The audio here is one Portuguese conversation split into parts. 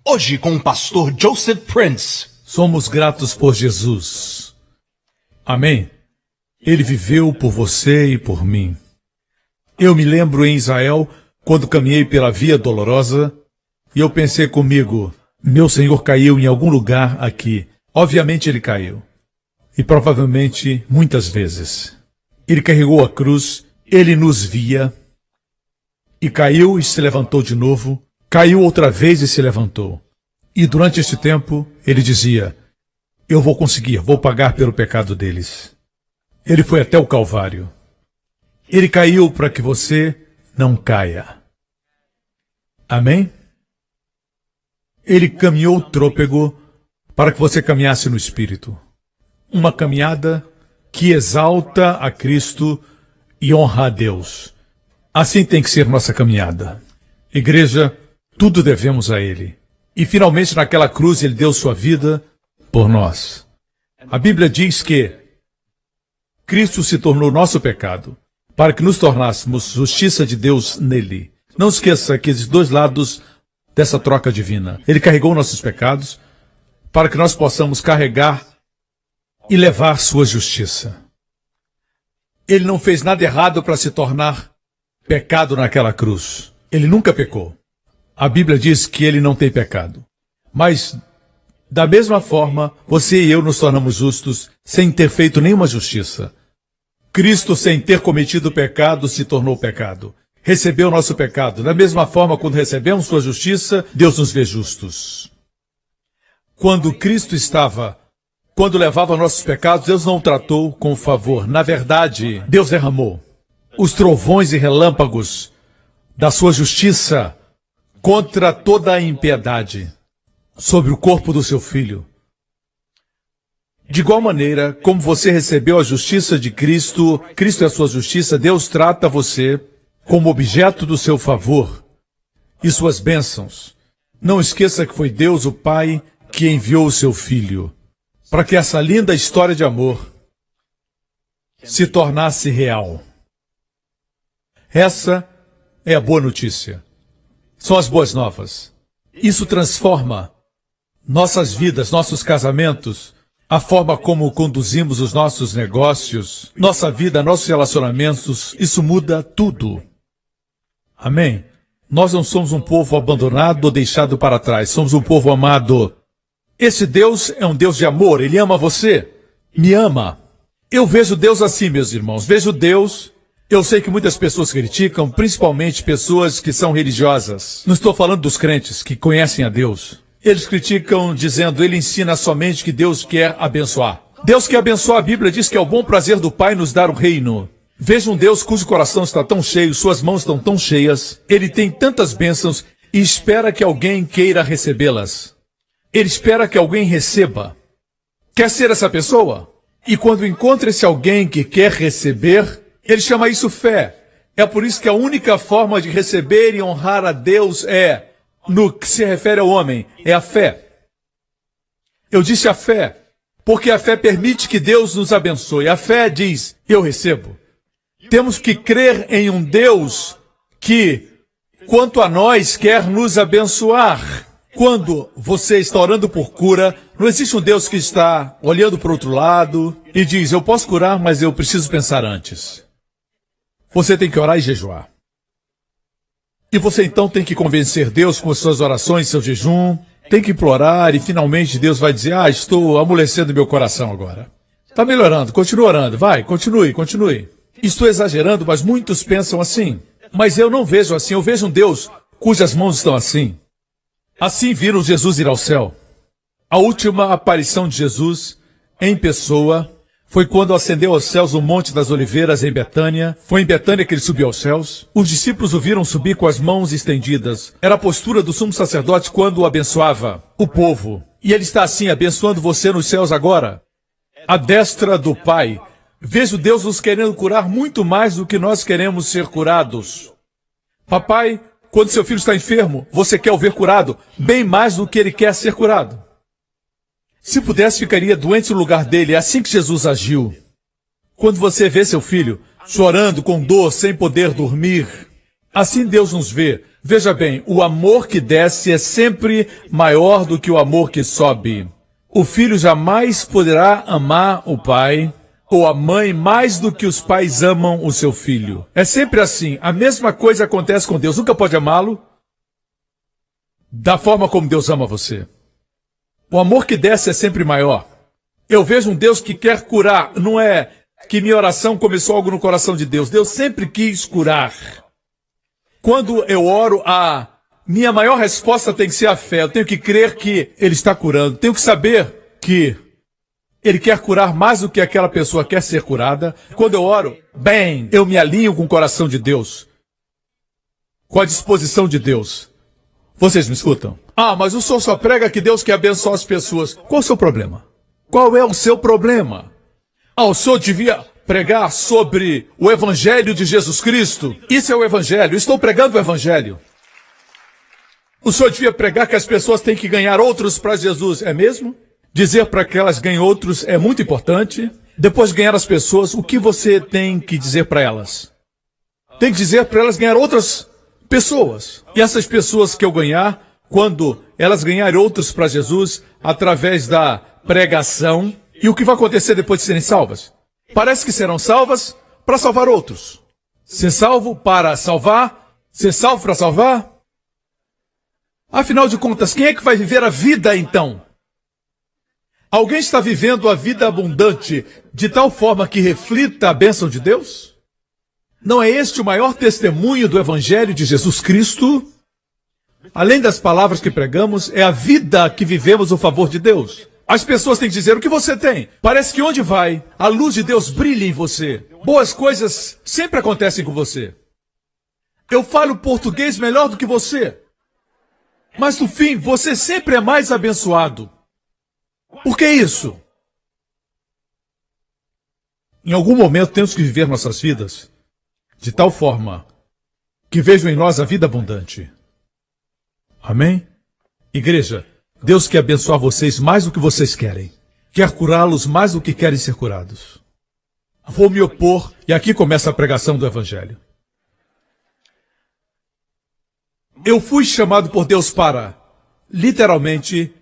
Hoje com o pastor Joseph Prince. Somos gratos por Jesus. Amém? Ele viveu por você e por mim. Eu me lembro em Israel, quando caminhei pela Via Dolorosa, e eu pensei comigo, meu Senhor caiu em algum lugar aqui. Obviamente ele caiu. E provavelmente muitas vezes. Ele carregou a cruz, ele nos via, e caiu e se levantou de novo, caiu outra vez e se levantou. E durante esse tempo, ele dizia, eu vou conseguir, vou pagar pelo pecado deles. Ele foi até o Calvário. Ele caiu para que você não caia. Amém? Ele caminhou trôpego para que você caminhasse no Espírito. Uma caminhada que exalta a Cristo e honra a Deus. Assim tem que ser nossa caminhada. Igreja, tudo devemos a Ele. E finalmente naquela cruz Ele deu sua vida por nós. A Bíblia diz que Cristo se tornou nosso pecado, para que nos tornássemos justiça de Deus nele. Não esqueça que existem dois lados dessa troca divina. Ele carregou nossos pecados, para que nós possamos carregar e levar sua justiça. Ele não fez nada errado para se tornar pecado naquela cruz. Ele nunca pecou. A Bíblia diz que ele não tem pecado. Mas, da mesma forma, você e eu nos tornamos justos sem ter feito nenhuma justiça. Cristo, sem ter cometido pecado, se tornou pecado. Recebeu nosso pecado. Da mesma forma, quando recebemos sua justiça, Deus nos vê justos. Quando levava nossos pecados, Deus não o tratou com favor. Na verdade, Deus derramou os trovões e relâmpagos da sua justiça contra toda a impiedade sobre o corpo do seu Filho. De igual maneira, como você recebeu a justiça de Cristo, Cristo é a sua justiça, Deus trata você como objeto do seu favor e suas bênçãos. Não esqueça que foi Deus, o Pai, que enviou o seu Filho, para que essa linda história de amor se tornasse real. Essa é a boa notícia. São as boas novas. Isso transforma nossas vidas, nossos casamentos, a forma como conduzimos os nossos negócios, nossa vida, nossos relacionamentos. Isso muda tudo. Amém? Nós não somos um povo abandonado ou deixado para trás. Somos um povo amado. Esse Deus é um Deus de amor. Ele ama você. Me ama. Eu vejo Deus assim, meus irmãos. Vejo Deus. Eu sei que muitas pessoas criticam, principalmente pessoas que são religiosas. Não estou falando dos crentes que conhecem a Deus. Eles criticam dizendo, ele ensina somente que Deus quer abençoar. Deus quer abençoar, a Bíblia diz que é o bom prazer do Pai nos dar o reino. Veja um Deus cujo coração está tão cheio, suas mãos estão tão cheias, ele tem tantas bênçãos e espera que alguém queira recebê-las. Ele espera que alguém receba. Quer ser essa pessoa? E quando encontra esse alguém que quer receber, ele chama isso fé. É por isso que a única forma de receber e honrar a Deus no que se refere ao homem, é a fé. Eu disse a fé, porque a fé permite que Deus nos abençoe. A fé diz, eu recebo. Temos que crer em um Deus que, quanto a nós, quer nos abençoar. Quando você está orando por cura, não existe um Deus que está olhando para o outro lado e diz, eu posso curar, mas eu preciso pensar antes. Você tem que orar e jejuar. E você então tem que convencer Deus com as suas orações, seu jejum, tem que implorar e finalmente Deus vai dizer, estou amolecendo meu coração agora. Está melhorando, continue orando, vai, continue. Estou exagerando, mas muitos pensam assim. Mas eu não vejo assim, eu vejo um Deus cujas mãos estão assim. Assim viram Jesus ir ao céu. A última aparição de Jesus em pessoa foi quando ascendeu aos céus no Monte das Oliveiras, em Betânia. Foi em Betânia que ele subiu aos céus. Os discípulos o viram subir com as mãos estendidas. Era a postura do sumo sacerdote quando abençoava o povo. E ele está assim, abençoando você nos céus agora. À destra do Pai. Vejo Deus nos querendo curar muito mais do que nós queremos ser curados. Papai, quando seu filho está enfermo, você quer o ver curado bem mais do que ele quer ser curado. Se pudesse, ficaria doente no lugar dele. É assim que Jesus agiu. Quando você vê seu filho chorando com dor, sem poder dormir, assim Deus nos vê. Veja bem, o amor que desce é sempre maior do que o amor que sobe. O filho jamais poderá amar o pai ou a mãe mais do que os pais amam o seu filho. É sempre assim. A mesma coisa acontece com Deus. Nunca pode amá-lo da forma como Deus ama você. O amor que desce é sempre maior. Eu vejo um Deus que quer curar. Não é que minha oração começou algo no coração de Deus. Deus sempre quis curar. Quando eu oro, a minha maior resposta tem que ser a fé. Eu tenho que crer que Ele está curando. Tenho que saber que Ele quer curar mais do que aquela pessoa quer ser curada. Quando eu oro, bem, eu me alinho com o coração de Deus, com a disposição de Deus. Vocês me escutam? Ah, mas o senhor só prega que Deus quer abençoar as pessoas. Qual é o seu problema? Qual é o seu problema? Ah, o senhor devia pregar sobre o Evangelho de Jesus Cristo. Isso é o Evangelho. Estou pregando o Evangelho. O senhor devia pregar que as pessoas têm que ganhar outros para Jesus. É mesmo? Dizer para que elas ganhem outros é muito importante. Depois de ganhar as pessoas, o que você tem que dizer para elas? Tem que dizer para elas ganhar outras pessoas. E essas pessoas que eu ganhar, quando elas ganharem outros para Jesus, através da pregação, e o que vai acontecer depois de serem salvas? Parece que serão salvas para salvar outros. Ser salvo para salvar? Ser salvo para salvar? Afinal de contas, quem é que vai viver a vida então? Alguém está vivendo a vida abundante de tal forma que reflita a bênção de Deus? Não é este o maior testemunho do Evangelho de Jesus Cristo? Além das palavras que pregamos, é a vida que vivemos o favor de Deus. As pessoas têm que dizer o que você tem. Parece que onde vai, a luz de Deus brilha em você. Boas coisas sempre acontecem com você. Eu falo português melhor do que você. Mas no fim, você sempre é mais abençoado. Por que isso? Em algum momento temos que viver nossas vidas de tal forma que vejam em nós a vida abundante. Amém? Igreja, Deus quer abençoar vocês mais do que vocês querem. Quer curá-los mais do que querem ser curados. Vou me opor, e aqui começa a pregação do Evangelho. Eu fui chamado por Deus para, literalmente,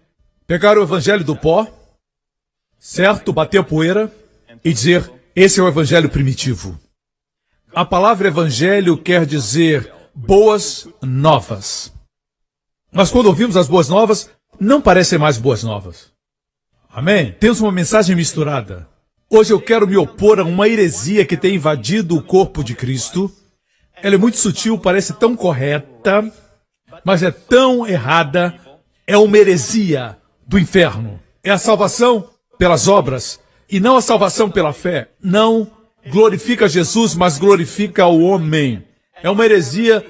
pegar o Evangelho do pó, certo? Bater a poeira e dizer, esse é o Evangelho primitivo. A palavra Evangelho quer dizer boas novas. Mas quando ouvimos as boas novas, não parecem mais boas novas. Amém? Temos uma mensagem misturada. Hoje eu quero me opor a uma heresia que tem invadido o corpo de Cristo. Ela é muito sutil, parece tão correta, mas é tão errada. É uma heresia do inferno. É a salvação pelas obras e não a salvação pela fé. Não glorifica Jesus, mas glorifica o homem. É uma heresia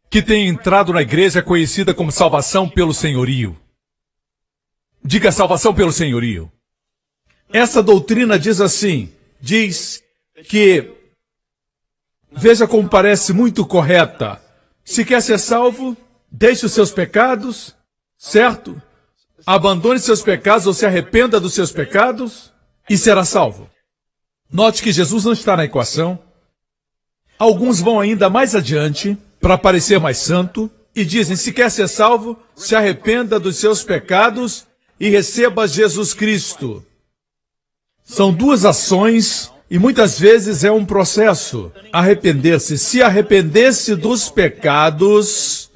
que tem entrado na igreja conhecida como salvação pelo senhorio. Diga salvação pelo senhorio. Essa doutrina diz assim, diz que, veja como parece muito correta, se quer ser salvo, deixe os seus pecados, certo? Abandone seus pecados ou se arrependa dos seus pecados e será salvo. Note que Jesus não está na equação. Alguns vão ainda mais adiante para parecer mais santo e dizem, se quer ser salvo, se arrependa dos seus pecados e receba Jesus Cristo. São duas ações e muitas vezes é um processo. Arrepender-se. Se arrependesse dos pecados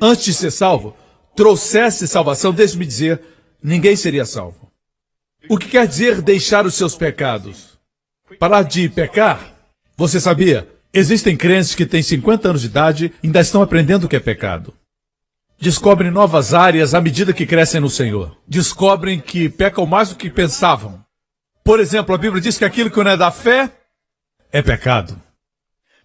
antes de ser salvo, trouxesse salvação, deixe-me dizer, ninguém seria salvo. O que quer dizer deixar os seus pecados? Parar de pecar? Você sabia? Existem crentes que têm 50 anos de idade e ainda estão aprendendo o que é pecado. Descobrem novas áreas à medida que crescem no Senhor. Descobrem que pecam mais do que pensavam. Por exemplo, a Bíblia diz que aquilo que não é da fé é pecado.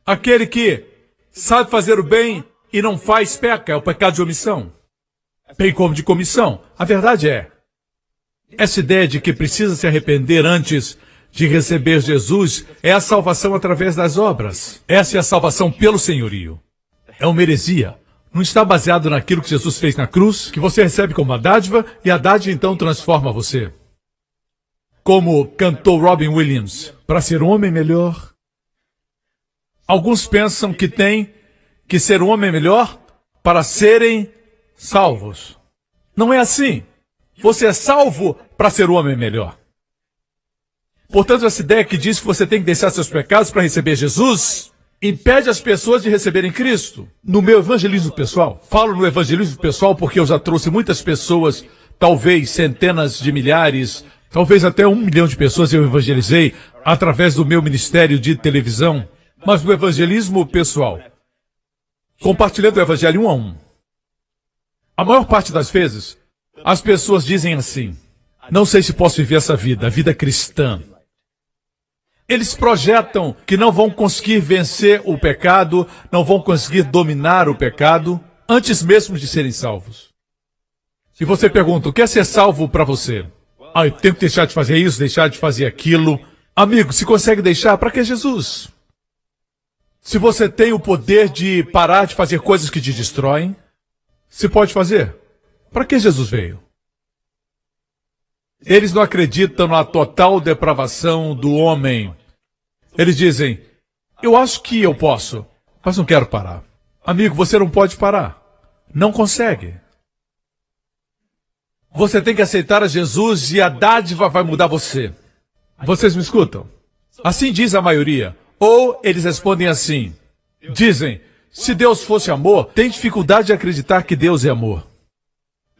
Aquele que sabe fazer o bem e não faz peca, é o pecado de omissão. Bem como de comissão. A verdade é, essa ideia de que precisa se arrepender antes de receber Jesus é a salvação através das obras. Essa é a salvação pelo senhorio. É uma heresia. Não está baseado naquilo que Jesus fez na cruz, que você recebe como uma dádiva, e a dádiva então transforma você. Como cantou Robin Williams, para ser um homem melhor. Alguns pensam que tem que ser um homem melhor para serem salvos. Não é assim. Você é salvo para ser um homem melhor. Portanto, essa ideia que diz que você tem que deixar seus pecados para receber Jesus, impede as pessoas de receberem Cristo. No meu evangelismo pessoal, falo no evangelismo pessoal porque eu já trouxe muitas pessoas, talvez centenas de milhares, talvez até 1 milhão de pessoas eu evangelizei através do meu ministério de televisão. Mas no evangelismo pessoal, compartilhando o evangelho 1 a 1, a maior parte das vezes, as pessoas dizem assim: não sei se posso viver essa vida, a vida cristã. Eles projetam que não vão conseguir vencer o pecado, não vão conseguir dominar o pecado, antes mesmo de serem salvos. E você pergunta, o que é ser salvo para você? Eu tenho que deixar de fazer isso, deixar de fazer aquilo. Amigo, se consegue deixar, para que Jesus? Se você tem o poder de parar de fazer coisas que te destroem, se pode fazer. Para que Jesus veio? Eles não acreditam na total depravação do homem. Eles dizem, eu acho que eu posso, mas não quero parar. Amigo, você não pode parar. Não consegue. Você tem que aceitar a Jesus e a dádiva vai mudar você. Vocês me escutam? Assim diz a maioria. Ou eles respondem assim. Dizem, se Deus fosse amor, tem dificuldade de acreditar que Deus é amor.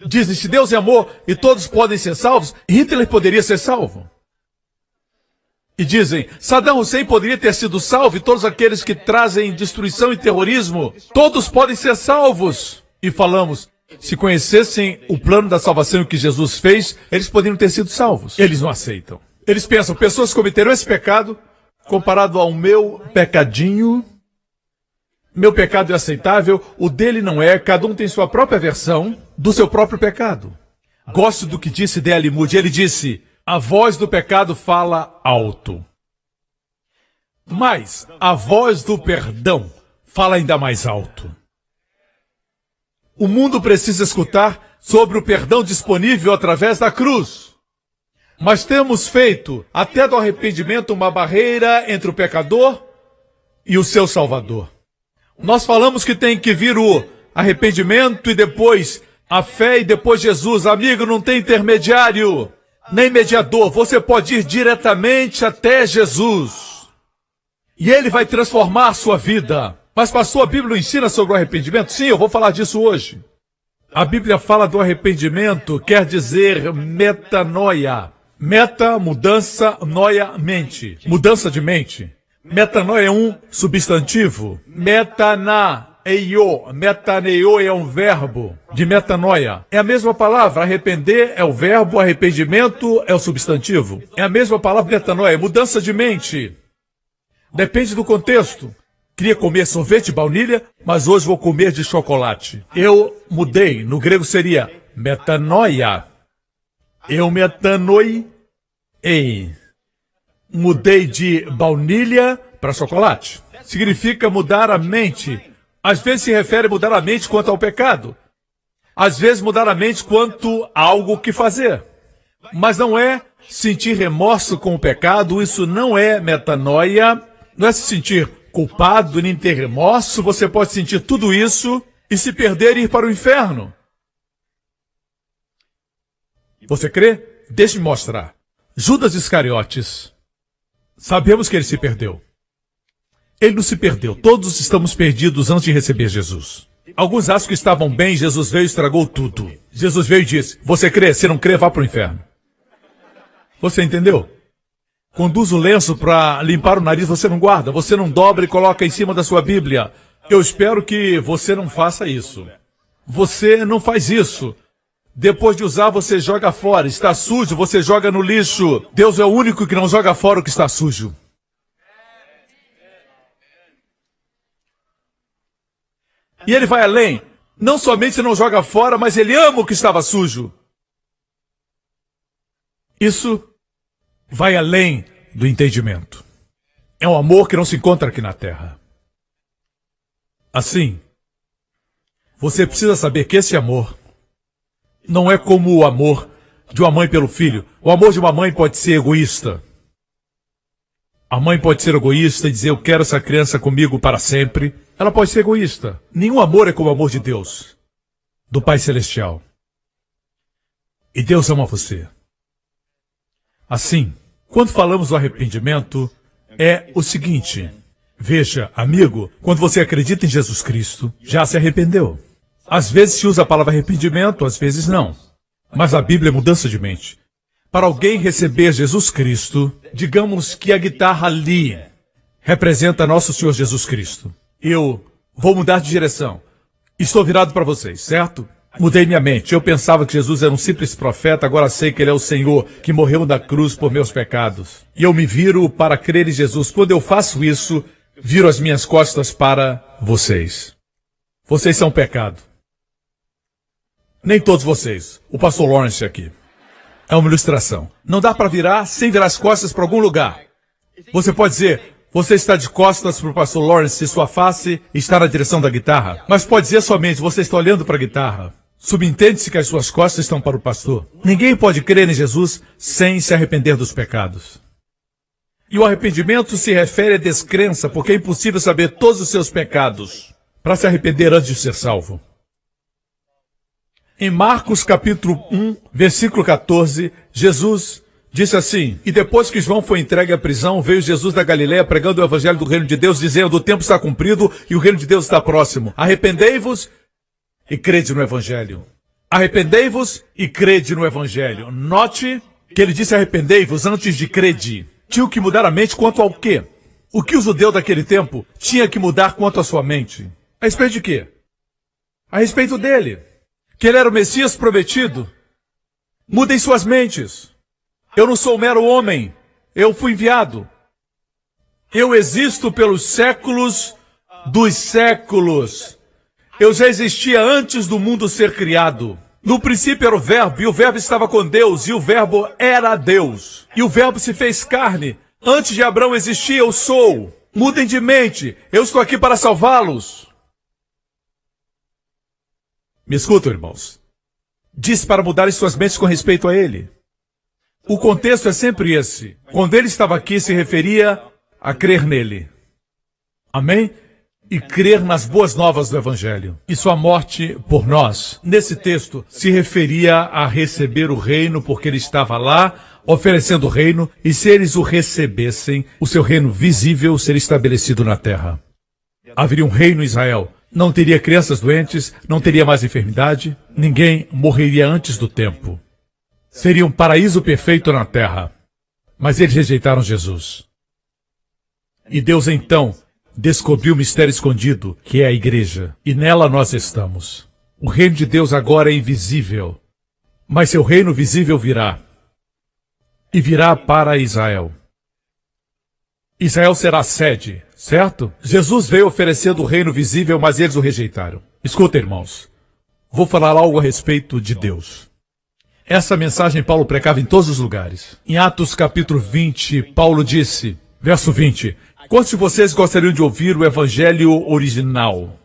Dizem, se Deus é amor e todos podem ser salvos, Hitler poderia ser salvo. E dizem, Saddam Hussein poderia ter sido salvo e todos aqueles que trazem destruição e terrorismo, todos podem ser salvos. E falamos, se conhecessem o plano da salvação que Jesus fez, eles poderiam ter sido salvos. Eles não aceitam. Eles pensam, pessoas cometeram esse pecado, comparado ao meu pecadinho, meu pecado é aceitável, o dele não é, cada um tem sua própria versão do seu próprio pecado. Gosto do que disse D.L. Moody, ele disse, a voz do pecado fala alto, mas a voz do perdão fala ainda mais alto. O mundo precisa escutar sobre o perdão disponível através da cruz. Mas temos feito, até do arrependimento, uma barreira entre o pecador e o seu Salvador. Nós falamos que tem que vir o arrependimento e depois a fé e depois Jesus. Amigo, não tem intermediário, nem mediador. Você pode ir diretamente até Jesus. E Ele vai transformar a sua vida. Mas pastor, a Bíblia ensina sobre o arrependimento? Sim, eu vou falar disso hoje. A Bíblia fala do arrependimento, quer dizer metanoia. Meta, mudança, noia, mente. Mudança de mente. Metanoia é um substantivo. Metaneo é um verbo de metanoia. É a mesma palavra. Arrepender é o verbo, arrependimento é o substantivo. É a mesma palavra metanoia, mudança de mente. Depende do contexto. Queria comer sorvete de baunilha, mas hoje vou comer de chocolate. Eu mudei. No grego seria metanoia. Eu metanoiei. Mudei de baunilha para chocolate. Significa mudar a mente. Às vezes se refere a mudar a mente quanto ao pecado. Às vezes mudar a mente quanto a algo que fazer. Mas não é sentir remorso com o pecado. Isso não é metanoia. Não é se sentir culpado nem ter remorso. Você pode sentir tudo isso e se perder e ir para o inferno. Você crê? Deixe-me mostrar. Judas Iscariotes. Sabemos que ele se perdeu. Ele não se perdeu. Todos estamos perdidos antes de receber Jesus. Alguns acham que estavam bem, Jesus veio e estragou tudo. Jesus veio e disse, você crê? Se não crê, vá para o inferno. Você entendeu? Conduz o lenço para limpar o nariz, você não guarda. Você não dobra e coloca em cima da sua Bíblia. Eu espero que você não faça isso. Você não faz isso. Depois de usar, você joga fora. Está sujo, você joga no lixo. Deus é o único que não joga fora o que está sujo. E ele vai além. Não somente não joga fora, mas ele ama o que estava sujo. Isso vai além do entendimento. É um amor que não se encontra aqui na terra. Assim, você precisa saber que esse amor não é como o amor de uma mãe pelo filho. O amor de uma mãe pode ser egoísta. A mãe pode ser egoísta e dizer, eu quero essa criança comigo para sempre. Ela pode ser egoísta. Nenhum amor é como o amor de Deus, do Pai Celestial. E Deus ama você. Assim, quando falamos do arrependimento, é o seguinte: veja, amigo, quando você acredita em Jesus Cristo, já se arrependeu. Às vezes se usa a palavra arrependimento, às vezes não. Mas a Bíblia é mudança de mente. Para alguém receber Jesus Cristo, digamos que a guitarra ali representa nosso Senhor Jesus Cristo. Eu vou mudar de direção. Estou virado para vocês, certo? Mudei minha mente. Eu pensava que Jesus era um simples profeta, agora sei que ele é o Senhor que morreu na cruz por meus pecados. E eu me viro para crer em Jesus. Quando eu faço isso, viro as minhas costas para vocês. Vocês são pecado. Nem todos vocês. O pastor Lawrence aqui. É uma ilustração. Não dá para virar sem virar as costas para algum lugar. Você pode dizer, você está de costas para o pastor Lawrence e sua face está na direção da guitarra. Mas pode dizer somente, você está olhando para a guitarra. Subentende-se que as suas costas estão para o pastor. Ninguém pode crer em Jesus sem se arrepender dos pecados. E o arrependimento se refere à descrença, porque é impossível saber todos os seus pecados para se arrepender antes de ser salvo. Em Marcos capítulo 1, versículo 14, Jesus disse assim: e depois que João foi entregue à prisão, veio Jesus da Galileia pregando o evangelho do reino de Deus, dizendo: o tempo está cumprido e o reino de Deus está próximo. Arrependei-vos e crede no evangelho. Arrependei-vos e crede no evangelho. Note que ele disse arrependei-vos antes de crede. Tinha que mudar a mente quanto ao quê? O que o judeu daquele tempo tinha que mudar quanto à sua mente? A respeito de quê? A respeito dele. Que ele era o Messias prometido. Mudem suas mentes. Eu não sou um mero homem. Eu fui enviado. Eu existo pelos séculos dos séculos. Eu já existia antes do mundo ser criado. No princípio era o Verbo, e o Verbo estava com Deus, e o Verbo era Deus. E o Verbo se fez carne. Antes de Abraão existir, eu sou. Mudem de mente. Eu estou aqui para salvá-los. Me escutam, irmãos. Disse para mudarem suas mentes com respeito a ele. O contexto é sempre esse. Quando ele estava aqui, se referia a crer nele. Amém? E crer nas boas novas do Evangelho. E sua morte por nós, nesse texto, se referia a receber o reino, porque ele estava lá, oferecendo o reino, e se eles o recebessem, o seu reino visível seria estabelecido na terra. Haveria um reino em Israel. Não teria crianças doentes, não teria mais enfermidade, ninguém morreria antes do tempo. Seria um paraíso perfeito na terra. Mas eles rejeitaram Jesus. E Deus então descobriu o mistério escondido, que é a igreja, e nela nós estamos. O reino de Deus agora é invisível, mas seu reino visível virá. E virá para Israel. Israel será a sede, certo? Jesus veio oferecendo o reino visível, mas eles o rejeitaram. Escuta, irmãos, vou falar algo a respeito de Deus. Essa mensagem Paulo pregava em todos os lugares. Em Atos capítulo 20, Paulo disse, verso 20, quantos de vocês gostariam de ouvir o evangelho original?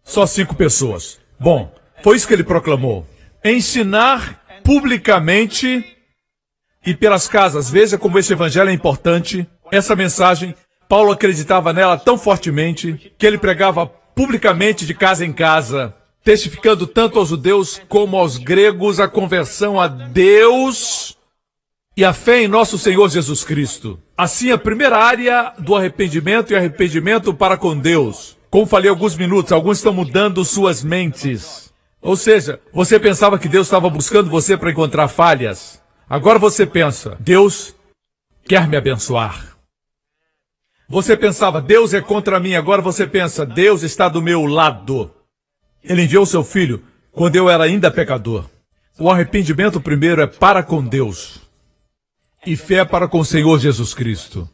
Só 5 pessoas. Bom, foi isso que ele proclamou. Ensinar publicamente e pelas casas. Veja como esse evangelho é importante. Essa mensagem, Paulo acreditava nela tão fortemente que ele pregava publicamente de casa em casa, testificando tanto aos judeus como aos gregos a conversão a Deus e a fé em nosso Senhor Jesus Cristo. Assim, a primeira área do arrependimento e arrependimento para com Deus. Como falei há alguns minutos, alguns estão mudando suas mentes. Ou seja, você pensava que Deus estava buscando você para encontrar falhas. Agora você pensa, Deus quer me abençoar. Você pensava, Deus é contra mim. Agora você pensa, Deus está do meu lado. Ele enviou seu filho quando eu era ainda pecador. O arrependimento primeiro é para com Deus. E fé para com o Senhor Jesus Cristo.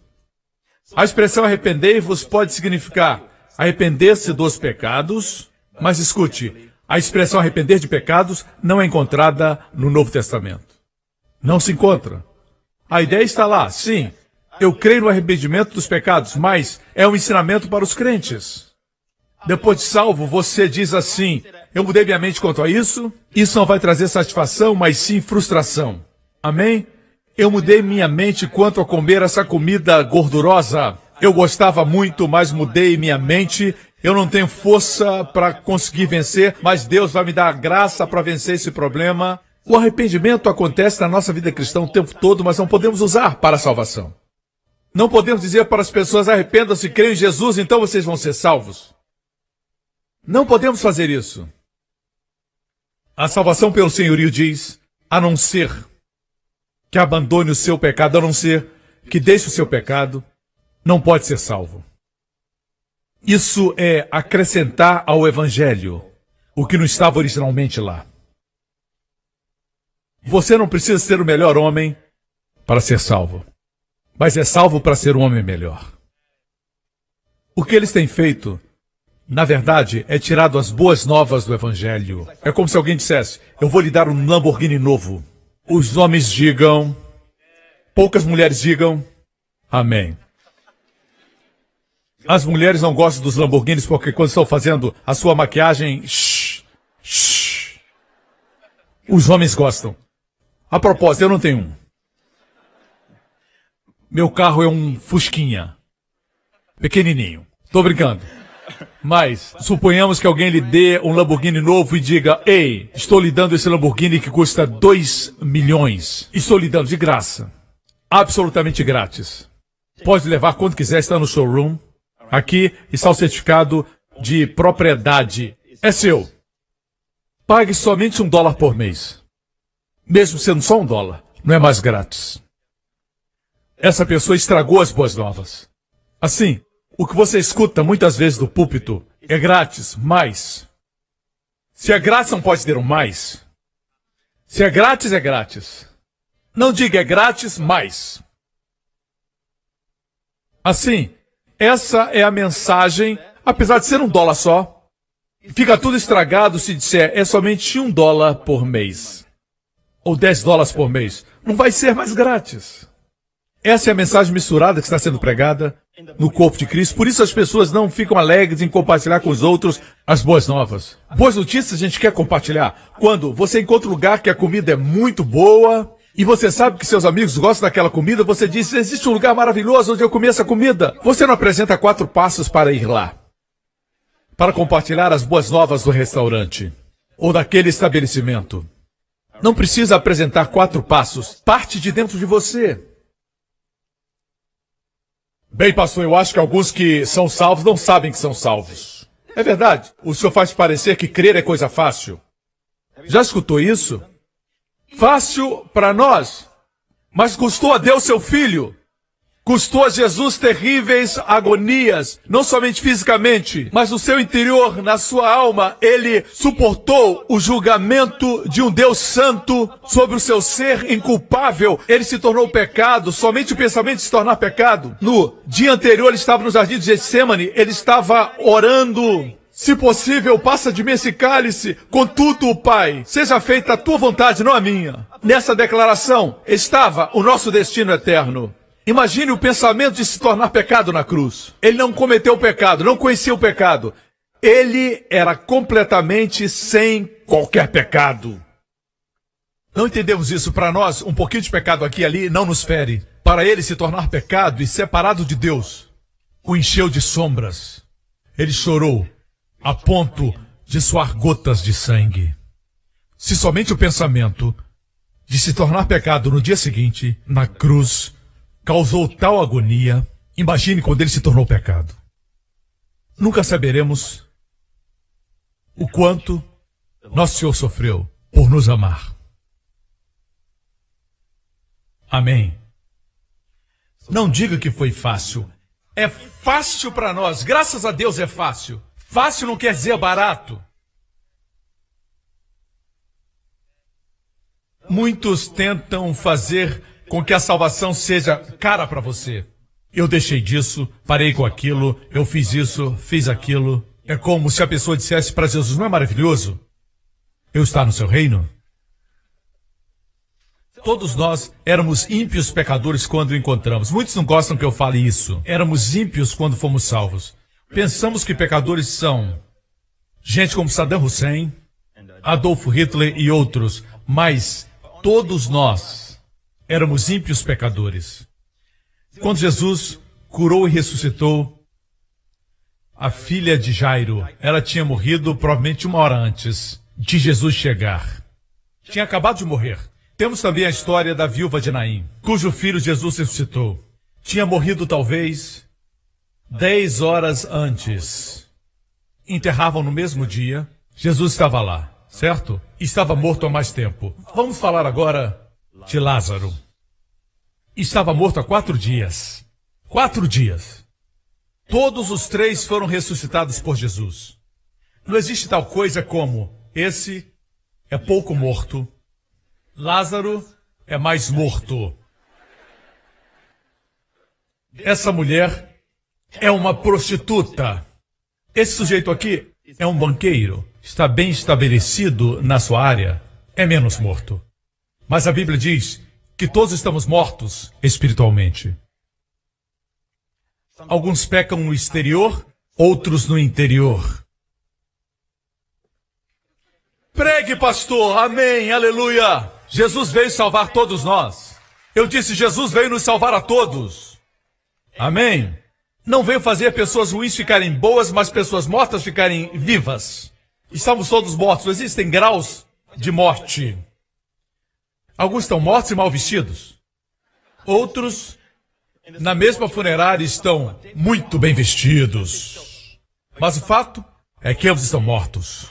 A expressão arrependei-vos pode significar arrepender-se dos pecados. Mas escute, a expressão arrepender de pecados não é encontrada no Novo Testamento. Não se encontra. A ideia está lá, sim. Eu creio no arrependimento dos pecados, mas é um ensinamento para os crentes. Depois de salvo, você diz assim, eu mudei minha mente quanto a isso, isso não vai trazer satisfação, mas sim frustração. Amém? Eu mudei minha mente quanto a comer essa comida gordurosa. Eu gostava muito, mas mudei minha mente Eu não tenho força para conseguir vencer, mas Deus vai me dar a graça para vencer esse problema. O arrependimento acontece na nossa vida cristã o tempo todo, mas não podemos usar para a salvação. Não podemos dizer para as pessoas: arrependam-se e creiam em Jesus, então vocês vão ser salvos. Não podemos fazer isso. A salvação pelo senhorio diz: a não ser que abandone o seu pecado, a não ser que deixe o seu pecado, não pode ser salvo. Isso é acrescentar ao Evangelho o que não estava originalmente lá. Você não precisa ser o melhor homem para ser salvo, mas é salvo para ser um homem melhor. O que eles têm feito, na verdade, é tirado as boas novas do Evangelho. É como se alguém dissesse: eu vou lhe dar um Lamborghini novo. Os homens digam, poucas mulheres digam, amém. As mulheres não gostam dos Lamborghinis porque quando estão fazendo a sua maquiagem, os homens gostam. A propósito, eu não tenho um. Meu carro é um Fusquinha. Pequenininho. Tô brincando. Mas, suponhamos que alguém lhe dê um Lamborghini novo e diga: ei, estou lhe dando esse Lamborghini que custa 2 milhões. Estou lhe dando de graça. Absolutamente grátis. Pode levar quando quiser, está no showroom. Aqui está o certificado de propriedade. É seu. Pague somente $1 por mês. Mesmo sendo só $1, não é mais grátis. Essa pessoa estragou as boas novas. Assim, o que você escuta muitas vezes do púlpito é grátis, mais. Se é grátis, não pode ter um mais. Se é grátis, é grátis. Não diga é grátis, mais. Assim, essa é a mensagem, apesar de ser $1 só. Fica tudo estragado se disser é somente $1 por mês. Ou $10 por mês. Não vai ser mais grátis. Essa é a mensagem misturada que está sendo pregada no corpo de Cristo. Por isso as pessoas não ficam alegres em compartilhar com os outros as boas novas. Boas notícias a gente quer compartilhar. Quando você encontra um lugar que a comida é muito boa e você sabe que seus amigos gostam daquela comida, você diz: existe um lugar maravilhoso onde eu comi essa comida. Você não apresenta 4 passos para ir lá, para compartilhar as boas novas do restaurante ou daquele estabelecimento. Não precisa apresentar 4 passos. Parte de dentro de você. Bem, pastor, eu acho que alguns que são salvos não sabem que são salvos. É verdade. O senhor faz parecer que crer é coisa fácil. Já escutou isso? Fácil para nós, mas custou a Deus seu Filho. Custou a Jesus terríveis agonias, não somente fisicamente, mas no seu interior, na sua alma. Ele suportou o julgamento de um Deus santo sobre o seu ser inculpável. Ele se tornou pecado, somente o pensamento de se tornar pecado. No dia anterior, ele estava no jardim de Getsêmani, ele estava orando: se possível, passa de mim esse cálice, contudo, Pai, seja feita a tua vontade, não a minha. Nessa declaração estava o nosso destino eterno. Imagine o pensamento de se tornar pecado na cruz. Ele não cometeu o pecado, não conhecia o pecado. Ele era completamente sem qualquer pecado. Não entendemos isso. Para nós, um pouquinho de pecado aqui e ali não nos fere. Para ele, se tornar pecado e separado de Deus o encheu de sombras. Ele chorou a ponto de suar gotas de sangue. Se somente o pensamento de se tornar pecado no dia seguinte, na cruz, causou tal agonia, imagine quando ele se tornou pecado. Nunca saberemos o quanto nosso Senhor sofreu por nos amar. Amém. Não diga que foi fácil. É fácil para nós. Graças a Deus é fácil. Fácil não quer dizer barato. Muitos tentam fazer com que a salvação seja cara para você. Eu deixei disso, parei com aquilo, eu fiz isso, fiz aquilo. É como se a pessoa dissesse para Jesus: não é maravilhoso eu estar no seu reino? Todos nós éramos ímpios pecadores quando o encontramos. Muitos não gostam que eu fale isso. Éramos ímpios quando fomos salvos. Pensamos que pecadores são gente como Saddam Hussein, Adolf Hitler e outros, mas todos nós éramos ímpios pecadores. Quando Jesus curou e ressuscitou, a filha de Jairo. Ela tinha morrido provavelmente 1 hora antes de Jesus chegar. Tinha acabado de morrer. Temos também a história da viúva de Naim, cujo filho Jesus ressuscitou. Tinha morrido talvez 10 horas antes. Enterravam no mesmo dia. Jesus estava lá, certo? Estava morto há mais tempo. Vamos falar agora de Lázaro. Estava morto há 4 dias. 4 dias. Todos os 3 foram ressuscitados por Jesus. Não existe tal coisa como esse é pouco morto, Lázaro é mais morto. Essa mulher é uma prostituta. Esse sujeito aqui é um banqueiro. Está bem estabelecido na sua área. É menos morto. Mas a Bíblia diz que todos estamos mortos espiritualmente. Alguns pecam no exterior, outros no interior. Pregue, pastor. Amém. Aleluia. Jesus veio salvar todos nós. Eu disse, Jesus veio nos salvar a todos. Amém. Não veio fazer pessoas ruins ficarem boas, mas pessoas mortas ficarem vivas. Estamos todos mortos. Existem graus de morte. Alguns estão mortos e mal vestidos. Outros, na mesma funerária, estão muito bem vestidos. Mas o fato é que eles estão mortos.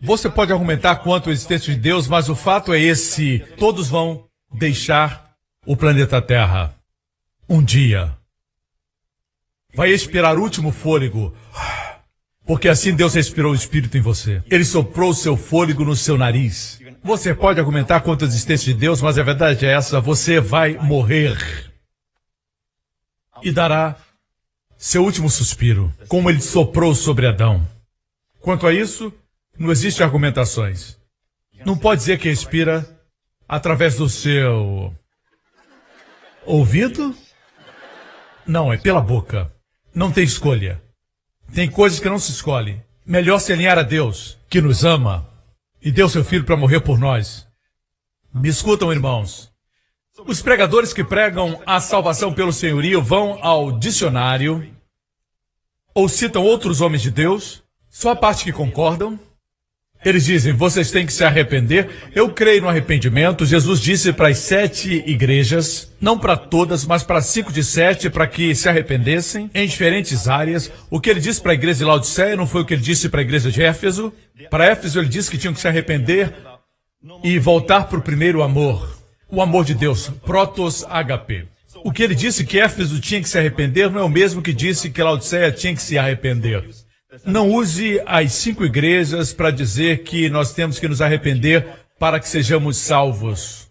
Você pode argumentar quanto à existência de Deus, mas o fato é esse: todos vão deixar o planeta Terra. Um dia. Vai expirar o último fôlego. Porque assim Deus respirou o Espírito em você. Ele soprou o seu fôlego no seu nariz. Você pode argumentar quanto à existência de Deus, mas a verdade é essa: você vai morrer. E dará seu último suspiro, como ele soprou sobre Adão. Quanto a isso, não existe argumentações. Não pode dizer que respira através do seu ouvido? Não, é pela boca. Não tem escolha. Tem coisas que não se escolhe. Melhor se alinhar a Deus, que nos ama e deu seu filho para morrer por nós. Me escutam, irmãos. Os pregadores que pregam a salvação pelo senhorio vão ao dicionário ou citam outros homens de Deus, só a parte que concordam. Eles dizem, vocês têm que se arrepender. Eu creio no arrependimento. Jesus disse para as 7 igrejas, não para todas, mas para 5 de 7, para que se arrependessem em diferentes áreas. O que ele disse para a igreja de Laodiceia não foi o que ele disse para a igreja de Éfeso. Para Éfeso ele disse que tinham que se arrepender e voltar para o primeiro amor. O amor de Deus, protos agape. O que ele disse que Éfeso tinha que se arrepender não é o mesmo que disse que Laodiceia tinha que se arrepender. Não use as 5 igrejas para dizer que nós temos que nos arrepender para que sejamos salvos.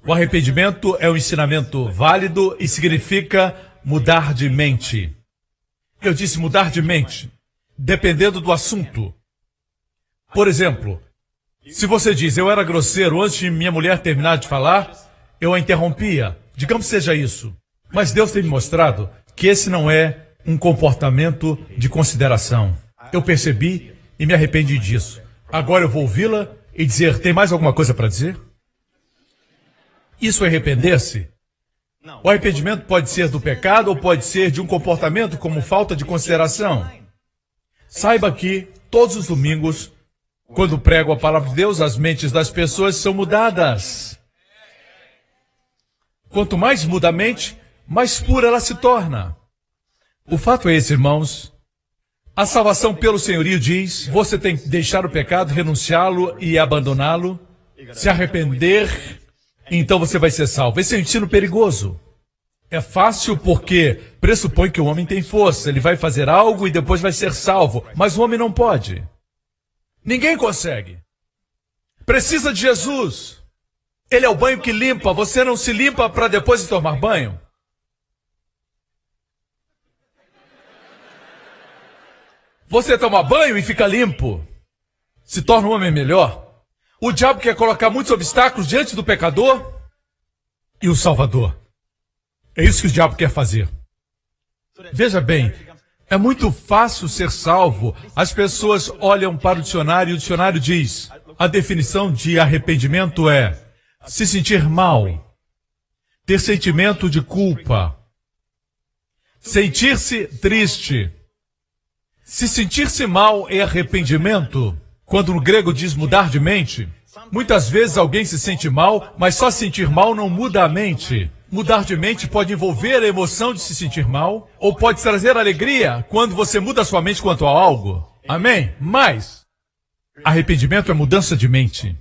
O arrependimento é um ensinamento válido e significa mudar de mente. Eu disse mudar de mente, dependendo do assunto. Por exemplo, se você diz, eu era grosseiro antes de minha mulher terminar de falar, eu a interrompia. Digamos que seja isso. Mas Deus tem me mostrado que esse não é um comportamento de consideração. Eu percebi e me arrependi disso. Agora eu vou ouvi-la e dizer, tem mais alguma coisa para dizer? Isso é arrepender-se? O arrependimento pode ser do pecado ou pode ser de um comportamento como falta de consideração. Saiba que, todos os domingos, quando prego a palavra de Deus, as mentes das pessoas são mudadas. Quanto mais muda a mente, mais pura ela se torna. O fato é esse, irmãos. A salvação pelo senhorio diz, você tem que deixar o pecado, renunciá-lo e abandoná-lo, se arrepender, então você vai ser salvo. Esse é um ensino perigoso. É fácil porque pressupõe que o homem tem força, ele vai fazer algo e depois vai ser salvo, mas o homem não pode. Ninguém consegue. Precisa de Jesus. Ele é o banho que limpa, você não se limpa para depois de tomar banho. Você toma banho e fica limpo. Se torna um homem melhor. O diabo quer colocar muitos obstáculos diante do pecador e o Salvador. É isso que o diabo quer fazer. Veja bem, é muito fácil ser salvo. As pessoas olham para o dicionário e o dicionário diz, a definição de arrependimento é se sentir mal, ter sentimento de culpa, Sentir-se triste. Se sentir-se mal é arrependimento, quando no grego diz mudar de mente, muitas vezes alguém se sente mal, mas só sentir mal não muda a mente. Mudar de mente pode envolver a emoção de se sentir mal, ou pode trazer alegria quando você muda sua mente quanto a algo. Amém? Mas arrependimento é mudança de mente.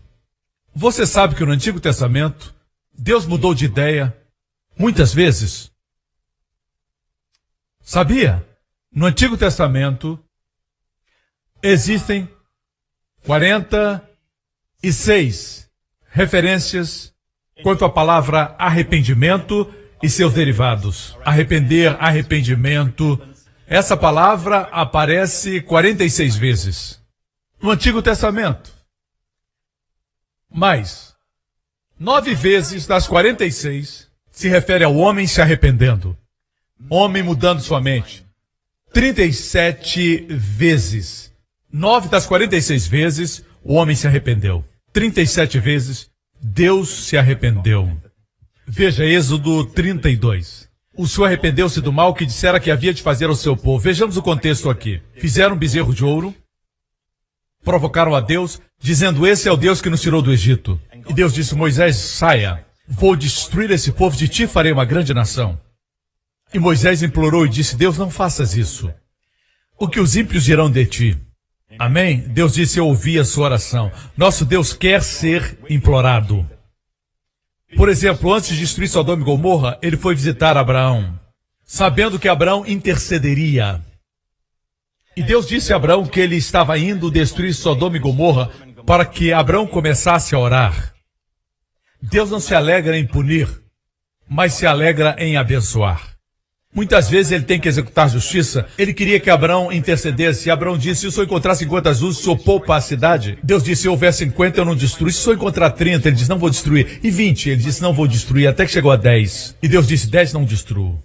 Você sabe que no Antigo Testamento, Deus mudou de ideia muitas vezes. Sabia? No Antigo Testamento, existem 46 referências quanto à palavra arrependimento e seus derivados. Arrepender, arrependimento. Essa palavra aparece 46 vezes no Antigo Testamento. Mas 9 vezes das 46 se refere ao homem se arrependendo. Homem mudando sua mente. 37 vezes. 9 das 46 vezes, o homem se arrependeu. 37 vezes, Deus se arrependeu. Veja Êxodo 32. O Senhor arrependeu-se do mal que dissera que havia de fazer ao seu povo. Vejamos o contexto aqui. Fizeram um bezerro de ouro, provocaram a Deus, dizendo, esse é o Deus que nos tirou do Egito. E Deus disse, Moisés, saia, vou destruir esse povo, de ti farei uma grande nação. E Moisés implorou e disse, Deus, não faças isso. O que os ímpios dirão de ti? Amém? Deus disse, eu ouvi a sua oração. Nosso Deus quer ser implorado. Por exemplo, antes de destruir Sodoma e Gomorra, ele foi visitar Abraão, sabendo que Abraão intercederia. E Deus disse a Abraão que ele estava indo destruir Sodoma e Gomorra para que Abraão começasse a orar. Deus não se alegra em punir, mas se alegra em abençoar. Muitas vezes ele tem que executar justiça. Ele queria que Abraão intercedesse. E Abraão disse, se o senhor encontrar 50 justos, o senhor poupa a cidade. Deus disse, se houver 50, eu não destruo. Se o senhor encontrar 30, ele disse, não vou destruir. E 20, ele disse, não vou destruir. Até que chegou a 10. E Deus disse, 10 não destruo.